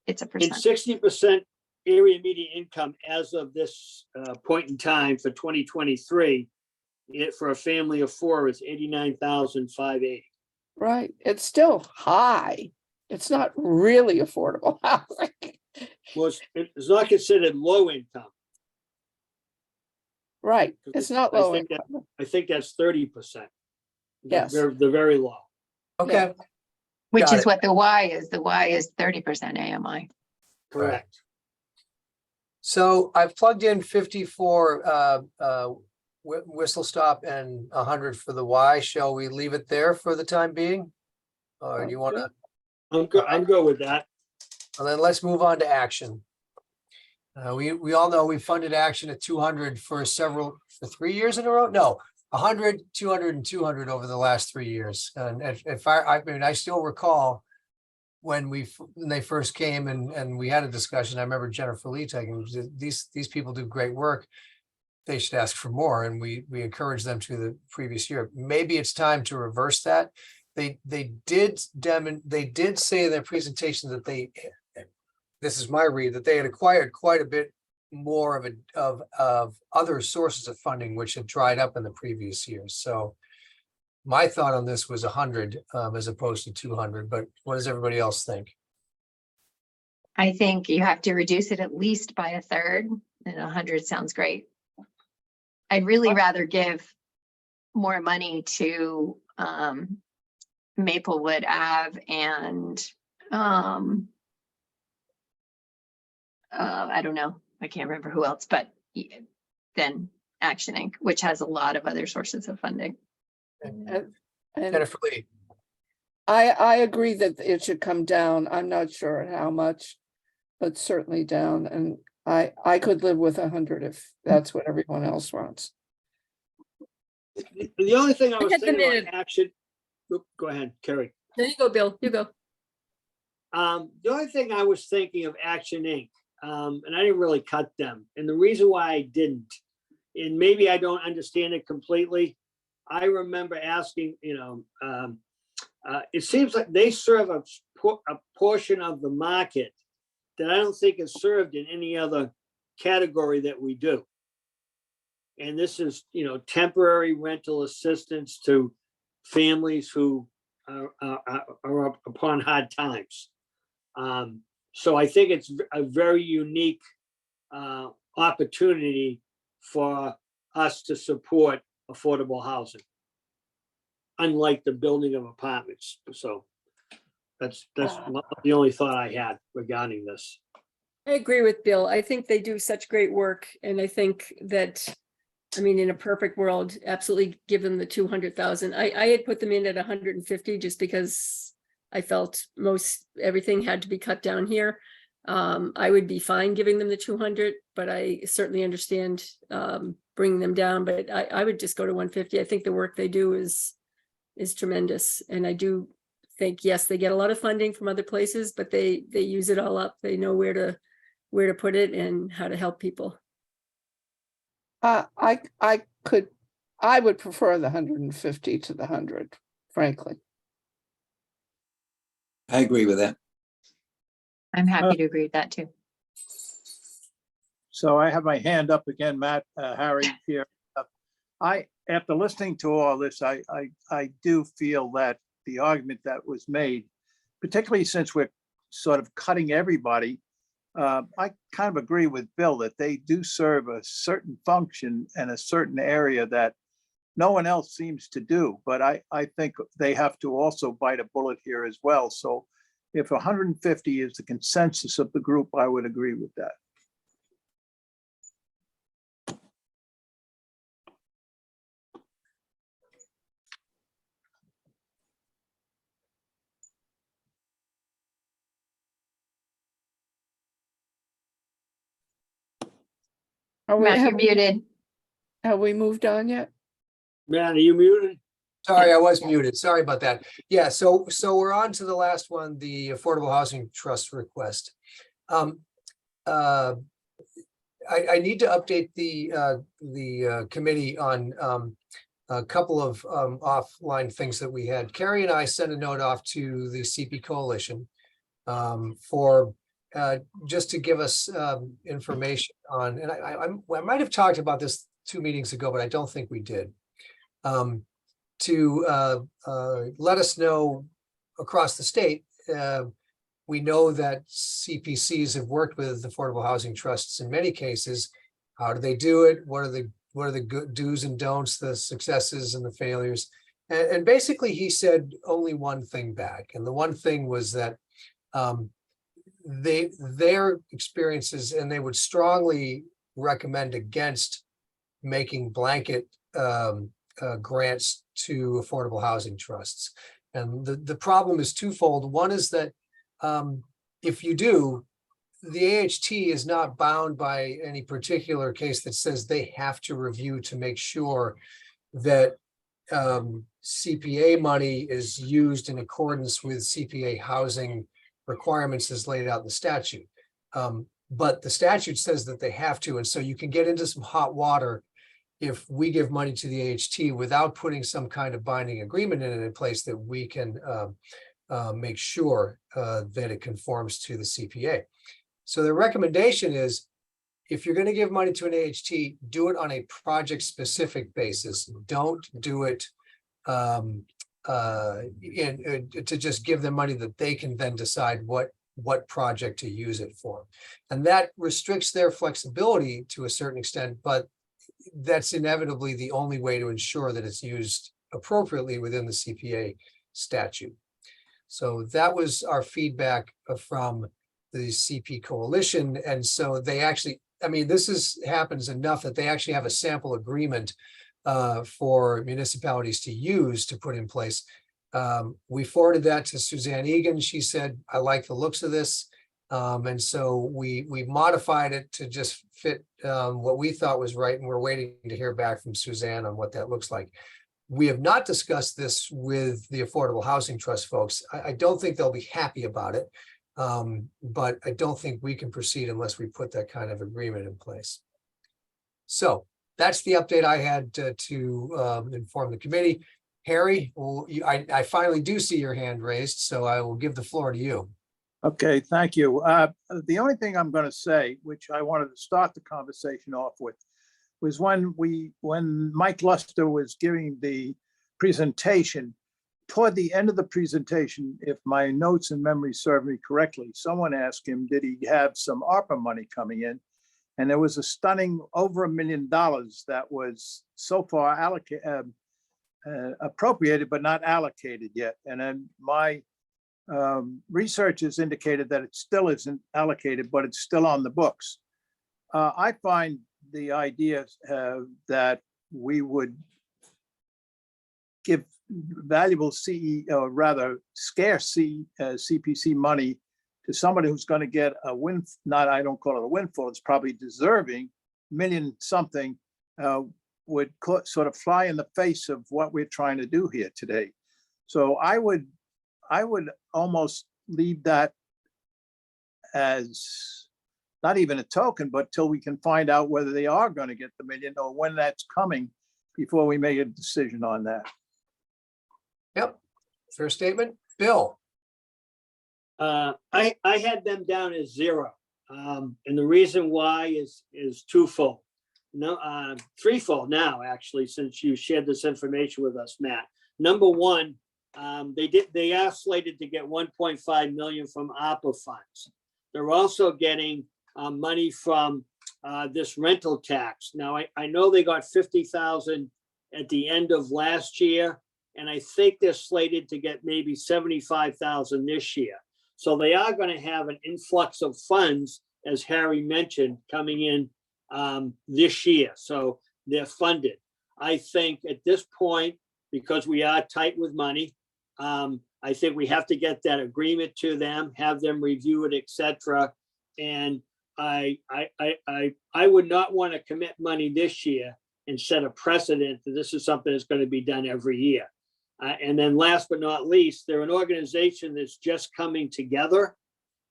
It's a And percent. 60% area median income as of this point in time for 2023, for a family of four is 89,580. Right, it's still high. It's not really affordable housing. Well, it's not considered low income. Right, it's not I low think that- income. I think that's 30%. Yes. They're very low. Okay, Which got is it. what the Y is. The Y is 30% AMI. Correct. so I've plugged in 54 whistle stop and 100 for the Y. Shall we leave it there for the time being? Or do you want to, I'm good with that. and then let's move on to action. We all know we funded action at 200 for 3 years in a row? No, 100, 200 and 200 over the last 3 years. And if I mean, I still recall when they first came and we had a discussion, I remember Jennifer Lee taking, these people do great work. They should ask for more, and we encouraged them to the previous year. Maybe it's time to reverse that. They did say in their presentation that this is my read, that they had acquired quite a bit more of other sources of funding which had dried up in the previous years. So my thought on this was 100 as opposed to 200, but what does everybody else think? I think you have to reduce it at least by a third, and 100 sounds great. I'd really rather give more money to Maplewood Ave and I don't know, I can't remember who else, but then Action Inc., which has a lot of other sources of funding. And Jennifer Lee, I agree that it should come down. I'm not sure how much, but certainly down. And I could live with 100 if that's what everyone else wants. The only thing I was had the thinking minute. about action, go ahead, Kerry. There you go, Bill, you go. The only thing I was thinking of Action Inc., and I didn't really cut them. And the reason why I didn't, and maybe I don't understand it completely, I remember asking, it seems like they serve a portion of the market that I don't think is served in any other category that we do. And this is, temporary rental assistance to families who are upon hard times. So I think it's a very unique opportunity for us to support affordable housing, unlike the building of apartments. So that's the only thought I had regarding this. I agree with Bill. I think they do such great work, and I think that, in a perfect world, absolutely give them the 200,000. I had put them in at 150 just because I felt everything had to be cut down here. I would be fine giving them the 200, but I certainly understand bringing them down. But I would just go to 150. I think the work they do is tremendous, and I do think, yes, they get a lot of funding from other places, but they use it all up. They know where to put it and how to help people. I would prefer the 150 to the 100, frankly. I agree with that. I'm happy to agree with that too. So I have my hand up again, Matt, Harry here. After listening to all this, I do feel that the argument that was made, particularly since we're sort of cutting everybody, I kind of agree with Bill that they do serve a certain function and a certain area that no one else seems to do. But I think they have to also bite a bullet here as well. So if 150 is the consensus of the group, I would agree with that. Matt, you're muted. Have we moved on yet? Man, are you muted? sorry, I was muted. Sorry about that. Yeah, so we're on to the last one, the Affordable Housing Trust request. I need to update the committee on a couple of offline things that we had. Carrie and I sent a note off to the CP Coalition for just to give us information on, and I might have talked about this 2 meetings ago, but I don't think we did. To let us know across the state, we know that CPCs have worked with affordable housing trusts in many cases. How do they do it? What are the good do's and don'ts, the successes and the failures? And basically he said only one thing back. And the one thing was that their experiences, and they would strongly recommend against making blanket grants to affordable housing trusts. And the problem is twofold. One is that if you do, the AHT is not bound by any particular case that says they have to review to make sure that CPA money is used in accordance with CPA housing requirements as laid out in the statute. But the statute says that they have to, and so you can get into some hot water if we give money to the AHT without putting some kind of binding agreement in place that we can make sure that it conforms to the CPA. So the recommendation is, if you're going to give money to an AHT, do it on a project-specific basis. Don't do it to just give them money that they can then decide what project to use it for. And that restricts their flexibility to a certain extent, but that's inevitably the only way to ensure that it's used appropriately within the CPA statute. So that was our feedback from the CP Coalition. And so they actually, I mean, happens enough that they actually have a sample agreement for municipalities to use to put in place. We forwarded that to Suzanne Egan. She said, I like the looks of this. And so we modified it to just fit what we thought was right. And we're waiting to hear back from Suzanne on what that looks like. We have not discussed this with the Affordable Housing Trust folks. I don't think they'll be happy about it. But I don't think we can proceed unless we put that kind of agreement in place. So that's the update I had to inform the committee. Harry, I finally do see your hand raised, so I will give the floor to you. Okay, thank you. The only thing I'm going to say, which I wanted to start the conversation off with, was when Mike Luster was giving the presentation, toward the end of the presentation, if my notes and memory serve me correctly, someone asked him, did he have some ARPA money coming in? And there was a stunning over $1 million that was so far appropriated, but not allocated yet. And then my research has indicated that it still isn't allocated, but it's still on the books. I find the idea that we would give valuable scarce CPC money to somebody who's going to get a I don't call it a windfall, it's probably deserving, million something, would sort of fly in the face of what we're trying to do here today. So I would almost leave that as not even a token, but till we can find out whether they are going to get the million or when that's coming before we make a decision on that. Yep, fair statement. Bill. I had them down as 0. And the reason why is twofold. No, threefold now, actually, since you shared this information with us, Matt. Number one, they are slated to get 1.5 million from ARPA funds. They're also getting money from this rental tax. Now, I know they got 50,000 at the end of last year, and I think they're slated to get maybe 75,000 this year. So they are going to have an influx of funds, as Harry mentioned, coming in this year. So they're funded. I think at this point, because we are tight with money, I think we have to get that agreement to them, have them review it, etc. And I would not want to commit money this year and set a precedent that this is something that's going to be done every year. And then last but not least, they're an organization that's just coming together.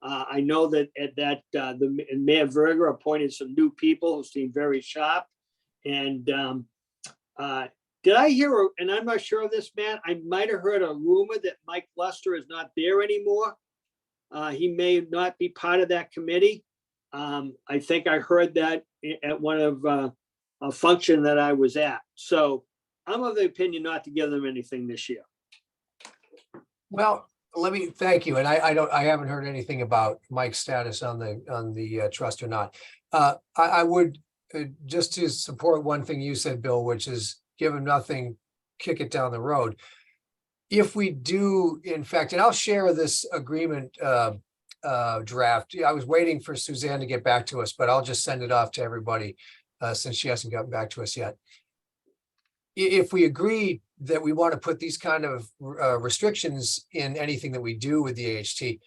I know that the Mayor Verger appointed some new people who seem very sharp. And did I hear, and I'm not sure of this, Matt, I might have heard a rumor that Mike Luster is not there anymore. He may not be part of that committee. I think I heard that at one of a function that I was at. So I'm of the opinion not to give them anything this year. Well, let me, thank you. And I haven't heard anything about Mike's status on the trust or not. I would, just to support one thing you said, Bill, which is give him nothing, kick it down the road. If we do, in fact, and I'll share this agreement draft. I was waiting for Suzanne to get back to us, but I'll just send it off to everybody since she hasn't gotten back to us yet. If we agree that we want to put these kind of restrictions in anything that we do with the AHT,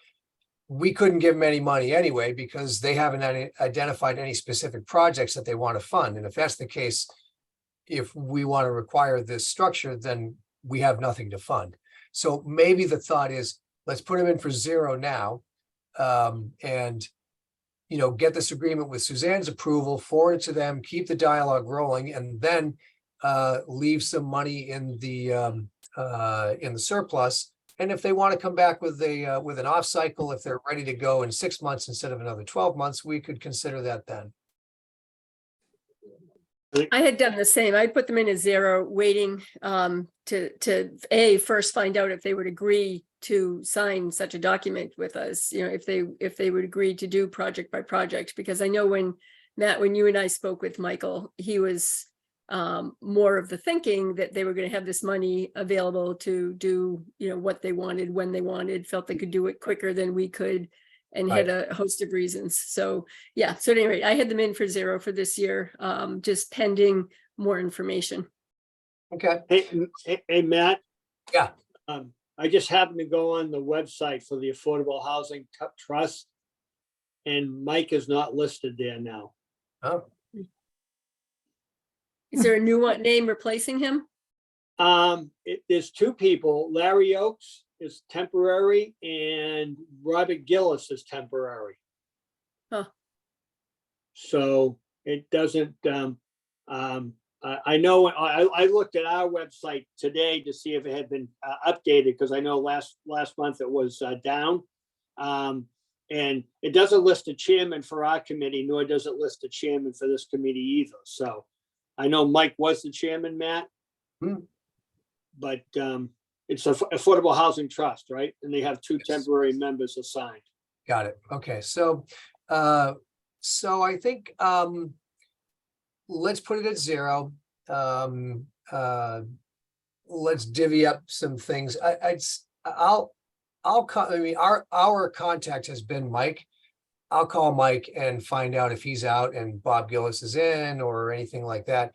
we couldn't give them any money anyway, because they haven't identified any specific projects that they want to fund. And if that's the case, if we want to require this structure, then we have nothing to fund. So maybe the thought is, let's put them in for 0 now. And, you know, get this agreement with Suzanne's approval, forward it to them, keep the dialogue rolling, and then leave some money in the surplus. And if they want to come back with an off cycle, if they're ready to go in 6 months instead of another 12 months, we could consider that then. I had done the same. I'd put them in as 0, waiting to first find out if they would agree to sign such a document with us, you know, if they would agree to do project by project, because I know when Matt, when you and I spoke with Michael, he was more of the thinking that they were going to have this money available to do, you know, what they wanted, when they wanted, felt they could do it quicker than we could, and had a host of reasons. So yeah, so at any rate, I had them in for 0 for this year, just pending more information. Okay. Hey, Matt. Yeah. I just happened to go on the website for the Affordable Housing Trust, and Mike is not listed there now. Oh, Is there a new name replacing him? There's 2 people. Larry Oakes is temporary and Robert Gillis is temporary. Huh. So it doesn't, I know, I looked at our website today to see if it had been updated, because I know last month it was down. And it doesn't list a chairman for our committee, nor does it list a chairman for this committee either. So I know Mike was the chairman, Matt. But it's Affordable Housing Trust, right? And they have 2 temporary members assigned. got it. Okay, so I think let's put it at 0. Let's divvy up some things. I mean, our contact has been Mike. I'll call Mike and find out if he's out and Bob Gillis is in or anything like that,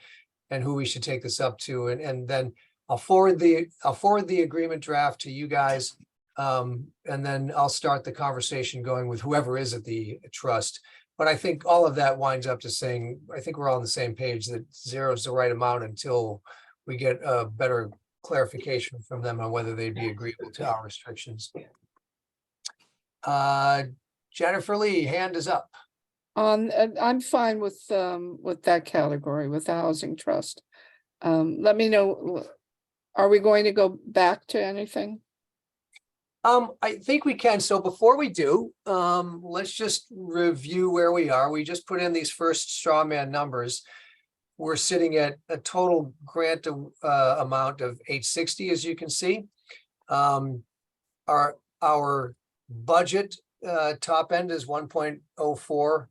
and who we should take this up to, and then I'll forward the agreement draft to you guys. And then I'll start the conversation going with whoever is at the trust. But I think all of that winds up to saying, I think we're all on the same page that 0 is the right amount until we get a better clarification from them on whether they'd be agreeable to our restrictions. Jennifer Lee, hand is up. I'm fine with that category, with the housing trust. Let me know, are we going to go back to anything? I think we can. So before we do, let's just review where we are. We just put in these first straw man numbers. We're sitting at a total grant amount of 860, as you can see. Our budget top end is 1.04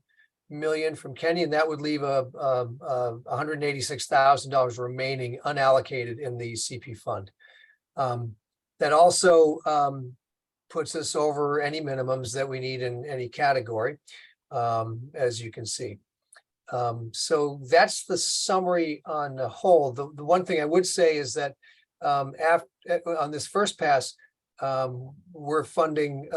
million from Kenny, and that would leave a $186,000 remaining unallocated in the CP fund. That also puts us over any minimums that we need in any category, as you can see. So that's the summary on the whole. The one thing I would say is that on this first pass, we're funding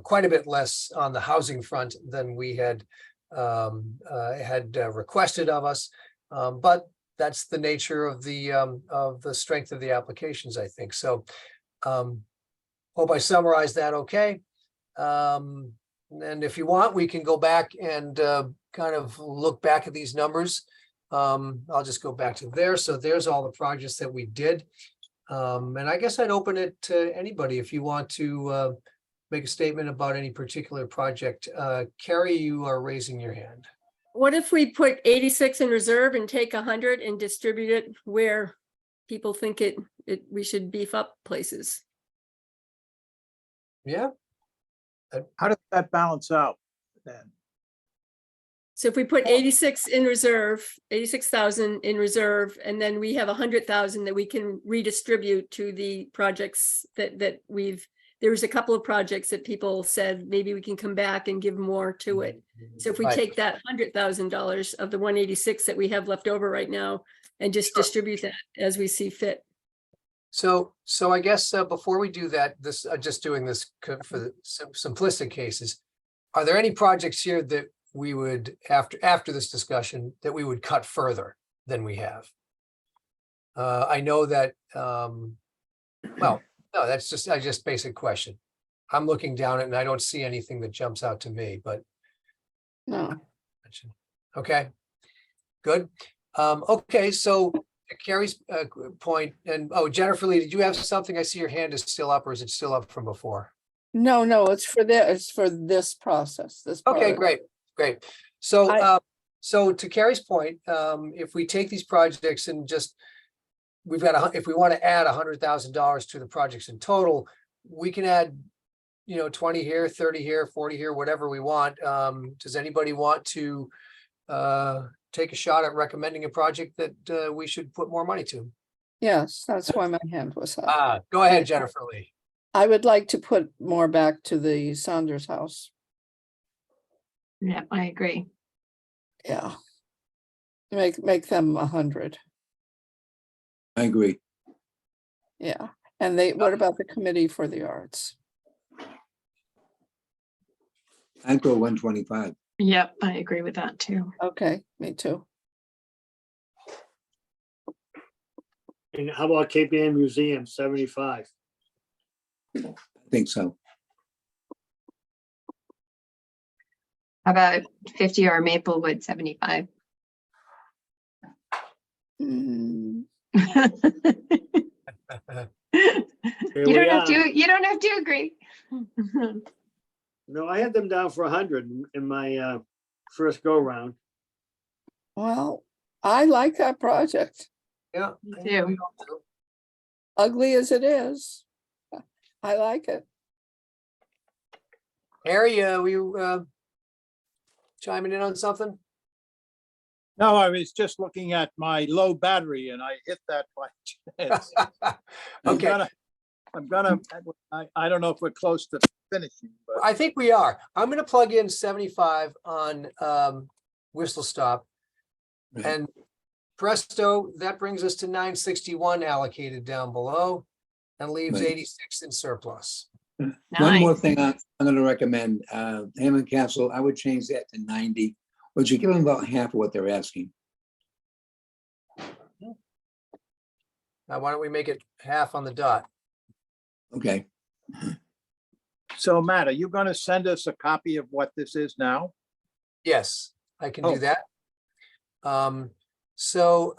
quite a bit less on the housing front than we had requested of us, but that's the nature of the strength of the applications, I think. So hope I summarized that okay. And if you want, we can go back and kind of look back at these numbers. I'll just go back to there. So there's all the projects that we did. And I guess I'd open it to anybody if you want to make a statement about any particular project. Carrie, you are raising your hand. What if we put 86 in reserve and take 100 and distribute it where people think we should beef up places? Yeah, How does that balance out then? So if we put 86 in reserve, 86,000 in reserve, and then we have 100,000 that we can redistribute to the projects that there was a couple of projects that people said, maybe we can come back and give more to it. So if we Right. take that $100,000 of the 186 that we have left over right now and just Sure. distribute that as we see fit. So I guess before we do that, just doing this for the simplistic cases, are there any projects here that we would, after this discussion, that we would cut further than we have? I know that, well, no, that's just basic question. I'm looking down it and I don't see anything that jumps out to me, but No, okay, good. Okay, so to Carrie's point, and Jennifer Lee, did you have something? I see your hand is still up, or is it still up from before? no, it's for this process, this. Okay, part. great. So, I- so to Carrie's point, if we take these projects and just, if we want to add $100,000 to the projects in total, we can add, 20 here, 30 here, 40 here, whatever we want. Does anybody want to take a shot at recommending a project that we should put more money to? Yes, that's why my hand was up. Go ahead, Jennifer Lee. I would like to put more back to the Saunders house. Yeah, I agree. Yeah. Make them 100. I agree. Yeah. And what about the committee for the arts? I'd go 125. Yep, I agree with that too. Okay, me too. And how about KPM Museum, 75? I think so. How about 50 or Maplewood 75? Mm, Here You we don't have are. to, you don't have to agree. No, I had them down for 100 in my first go round. Well, I like that project, Yeah. Me I think we too. all do. ugly as it is. I like it. Harry, were you chiming in on something? No, I was just looking at my low battery and I hit that by chance. Okay, I don't know if we're close to finishing, but I think we are. I'm gonna plug in 75 on Whistle Stop. Right. And presto, that brings us to 961 allocated down below and leaves Right. 86 in surplus. One more Nice. thing I'm gonna recommend, Hammond Castle, I would change that to 90. Would you give them about half of what they're asking? Now, why don't we make it half on the dot? Okay, so Matt, are you gonna send us a copy of what this is now? Yes, I can do Oh. that. So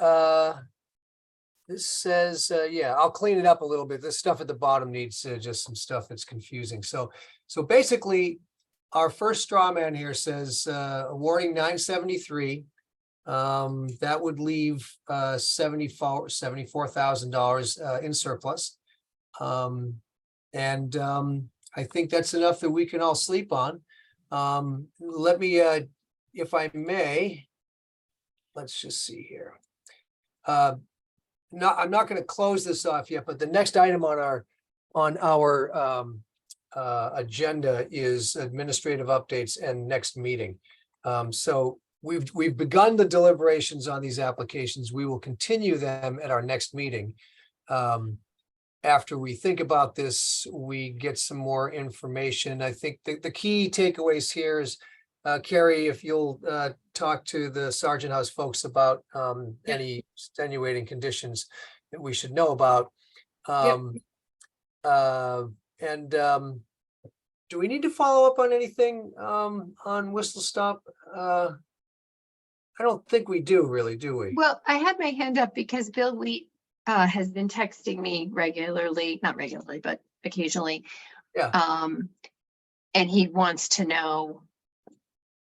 this says, yeah, I'll clean it up a little bit. This stuff at the bottom needs just some stuff that's confusing. So basically, our first straw man here says awarding 973. That would leave $74,000 in surplus. And I think that's enough that we can all sleep on. Let me, if I may, let's just see here. I'm not going to close this off yet, but the next item on our agenda is administrative updates and next meeting. So we've begun the deliberations on these applications. We will continue them at our next meeting. After we think about this, we get some more information. I think the key takeaways here is, Carrie, if you'll talk to the Sergeant House folks about any extenuating conditions that we should know about. Do we need to follow up on anything on Whistle Stop? I don't think we do really, do we? Well, I had my hand up because Bill Wheat has been texting me regularly, not regularly, but occasionally. Yeah. and he wants to know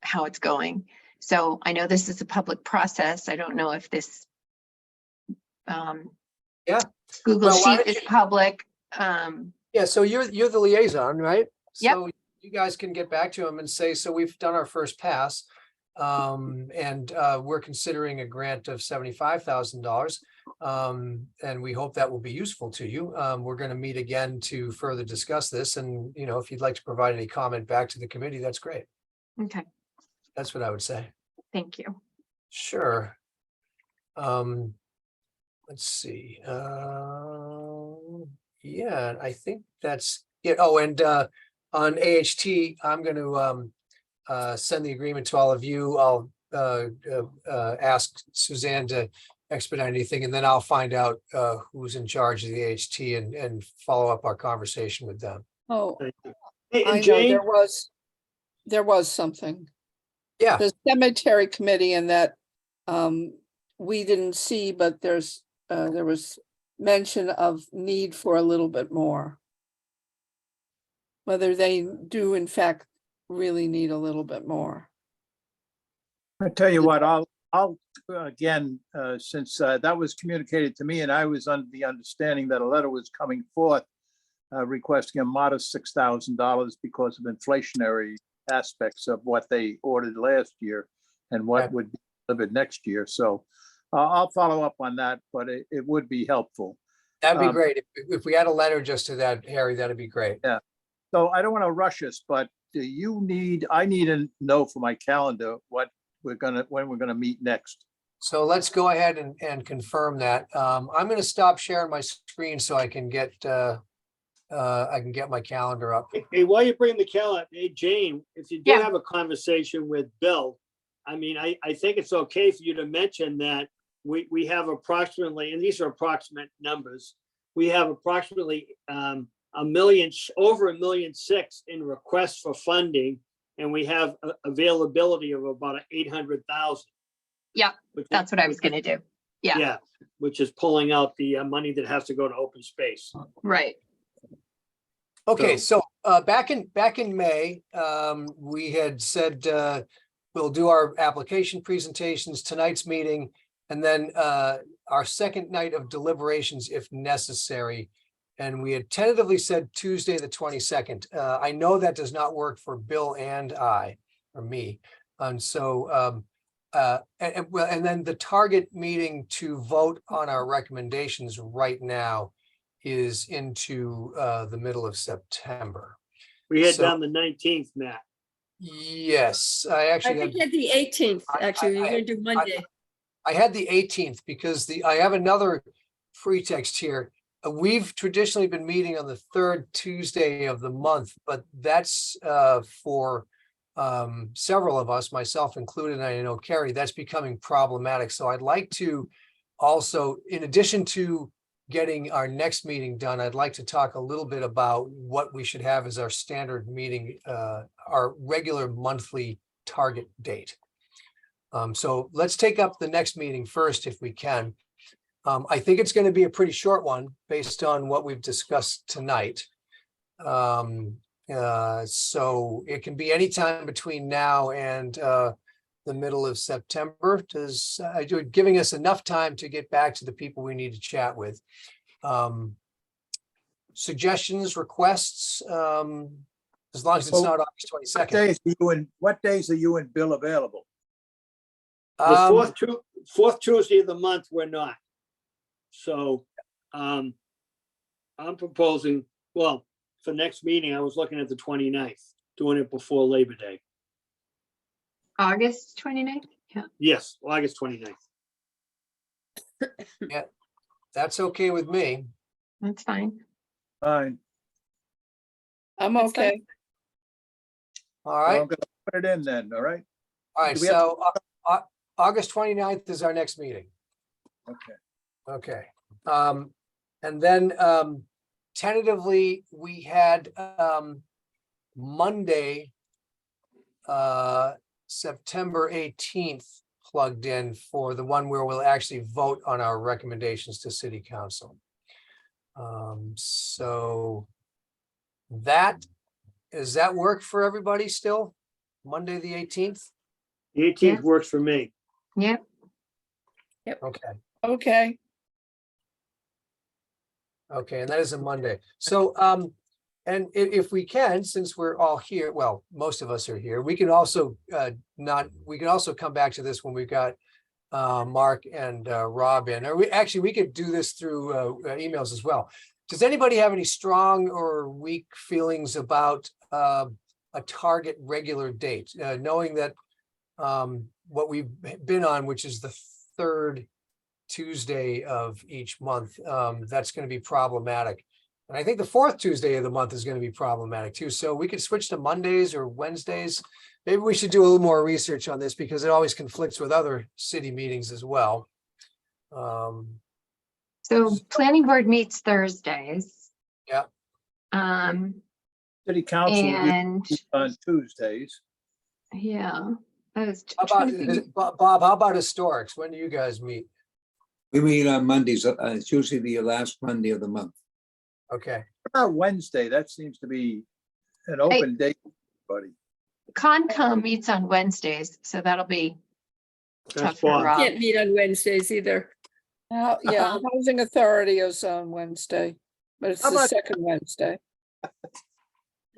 how it's going. So I know this is a public process. I don't know if this Yeah. Google Well, why Sheet don't is you- public. Yeah, so you're the liaison, right? Yep. So you guys can get back to him and say, so we've done our first pass. And we're considering a grant of $75,000. And we hope that will be useful to you. We're going to meet again to further discuss this. And, you know, if you'd like to provide any comment back to the committee, that's great. Okay, That's what I would say. thank you. Sure. Let's see. Yeah, I think that's it. Oh, and on AHT, I'm going to send the agreement to all of you. I'll ask Suzanne to expedite anything, and then I'll find out who's in charge of the AHT and follow up our conversation with them. Oh, Thank you. Hey, I and know Jane, there was something. Yeah, The cemetery committee and that we didn't see, but there was mention of need for a little bit more. Whether they do in fact really need a little bit more. I tell you what, I'll again, since that was communicated to me and I was under the understanding that a letter was coming forth requesting a modest $6,000 because of inflationary aspects of what they ordered last year and what Okay. would be delivered next year. So I'll follow up on that, but it would be helpful. that'd be great. If we had a letter just to that, Harry, that'd be great. So I don't want to rush us, but I need to know for my calendar when we're gonna meet next. So let's go ahead and confirm that. I'm going to stop sharing my screen so I can get my calendar up. hey, while you bring the calendar, hey, Jane, if you do Yeah. have a conversation with Bill, I mean, I think it's okay for you to mention that we have approximately, and these are approximate numbers, we have approximately over $1.6 million in requests for funding, and we have availability of about 800,000. Yep, that's what I was gonna do. Yeah, Yeah, which is pulling out the money that has to go to open space. right. Okay, so back in May, we had said we'll do our application presentations, tonight's meeting, and then our second night of deliberations if necessary. And we had tentatively said Tuesday, the 22nd. I know that does not work for Bill and me. And so and then the target meeting to vote on our recommendations right now is into the middle of September. We had So- down the 19th, Matt. Yes, I I actually had, think at the 18th, actually, you're I- gonna do Monday. I had the 18th because I have another pretext here. We've traditionally been meeting on the third Tuesday of the month, but that's for several of us, myself included, and I know Carrie, that's becoming problematic. So I'd like to also, in addition to getting our next meeting done, I'd like to talk a little bit about what we should have as our standard meeting, our regular monthly target date. So let's take up the next meeting first, if we can. I think it's going to be a pretty short one based on what we've discussed tonight. So it can be anytime between now and the middle of September. Giving us enough time to get back to the people we need to chat with. Suggestions, requests, as long as it's So, not August 22nd. What days are you and Bill available? The fourth Tuesday of the month, we're not. So I'm proposing, well, for next meeting, I was looking at the 29th, doing it before Labor Day. August 29th? Yeah. Yes, August 29th. That's okay with me. That's fine. Fine. I'm That's fine. okay. All So right. I'm gonna put it in then, all right? All right, Do we have so August 29th is our next meeting. Okay. Okay. And then tentatively, we had Monday, September 18th plugged in for the one where we'll actually vote on our recommendations to City Council. So that Does that work for everybody still? Monday, the 18th? The 18th Yeah. works for me. Yep. Okay, Okay, okay, and that is a Monday. So, and if we can, since we're all here, well, most of us are here, we can also we can also come back to this when we've got Mark and Rob in, or we could do this through emails as well. Does anybody have any strong or weak feelings about a target regular date? Knowing that what we've been on, which is the third Tuesday of each month, that's going to be problematic. And I think the fourth Tuesday of the month is going to be problematic too. So we could switch to Mondays or Wednesdays. Maybe we should do a little more research on this because it always conflicts with other city meetings as well. So planning board meets Thursdays. Yeah. City council usually And on Tuesdays. yeah, I was How trying about, to think. Bob, how about historics? When do you guys meet? We meet on Mondays. It's usually the last Monday of the month. Okay, What about Wednesday? That seems to be an open day, buddy. Concom meets on Wednesdays, so that'll be That's tough for fine. Rob. Can't meet on Wednesdays either. yeah, Housing Authority is on Wednesday, but it's How the about- second Wednesday.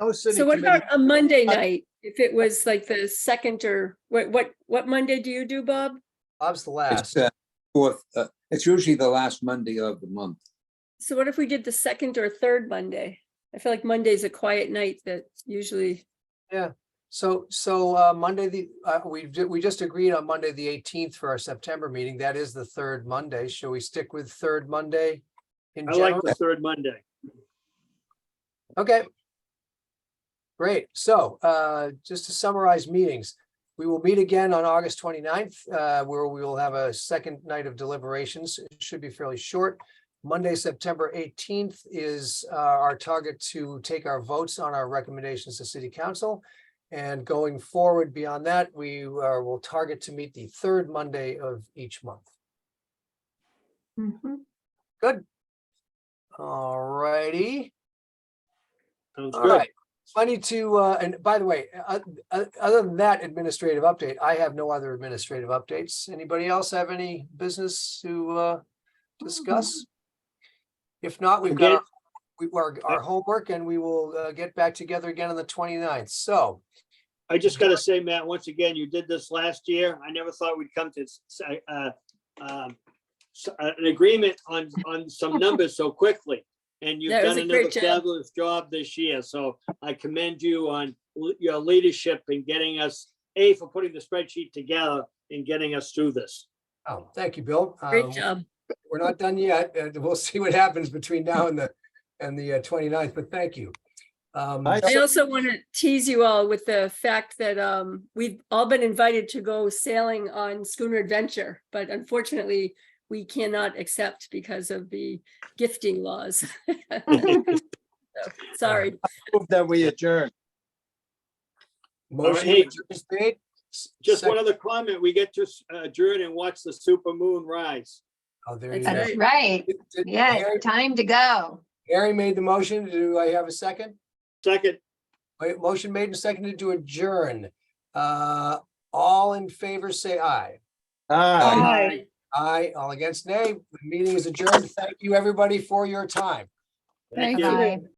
No city So what committee. about a Monday night? If it was like the second or what Monday do you do, Bob? Bob's the It's last. fourth, it's usually the last Monday of the month. So what if we did the second or third Monday? I feel like Monday's a quiet night that usually, So Monday, we just agreed on Monday, the 18th for our September meeting. That is the third Monday. Shall we stick with third Monday in I like general? the third Monday. Okay. Great. So just to summarize meetings, we will meet again on August 29th, where we will have a second night of deliberations. It should be fairly short. Monday, September 18th is our target to take our votes on our recommendations to City Council. And going forward beyond that, we will target to meet the third Monday of each month. Mhm. Good. All righty. Sounds All good. right. Plenty to, and by the way, other than that administrative update, I have no other administrative updates. Anybody else have any business to discuss? If not, we've got our homework and we will get back together again on the 29th. So, I just gotta say, Matt, once again, you did this last year. I never thought we'd come to an agreement on some numbers so quickly. And you've That was done a great another job. fabulous job this year. So I commend you on your leadership in getting us, for putting the spreadsheet together and getting us through this. oh, thank you, Bill. great job. We're not done yet. We'll see what happens between now and the 29th, but thank you. I I also want to tease you all with the fact that we've all been invited to go sailing on Schooner Adventure, but unfortunately, we cannot accept because of the gifting laws. So, sorry. move that we adjourn. Motion hey, is made. Just one Second. other comment. We get to adjourn and watch the super moon rise. Oh, there you That's go. That's right. Did Yeah, Harry- time to go. Harry made the motion. Do I have a second? Second, Wait, motion made and seconded to adjourn. All in favor, say aye. Aye. Aye, all against nay. The meeting is adjourned. Thank you, everybody, for your time. thank Thank you. you. Bye.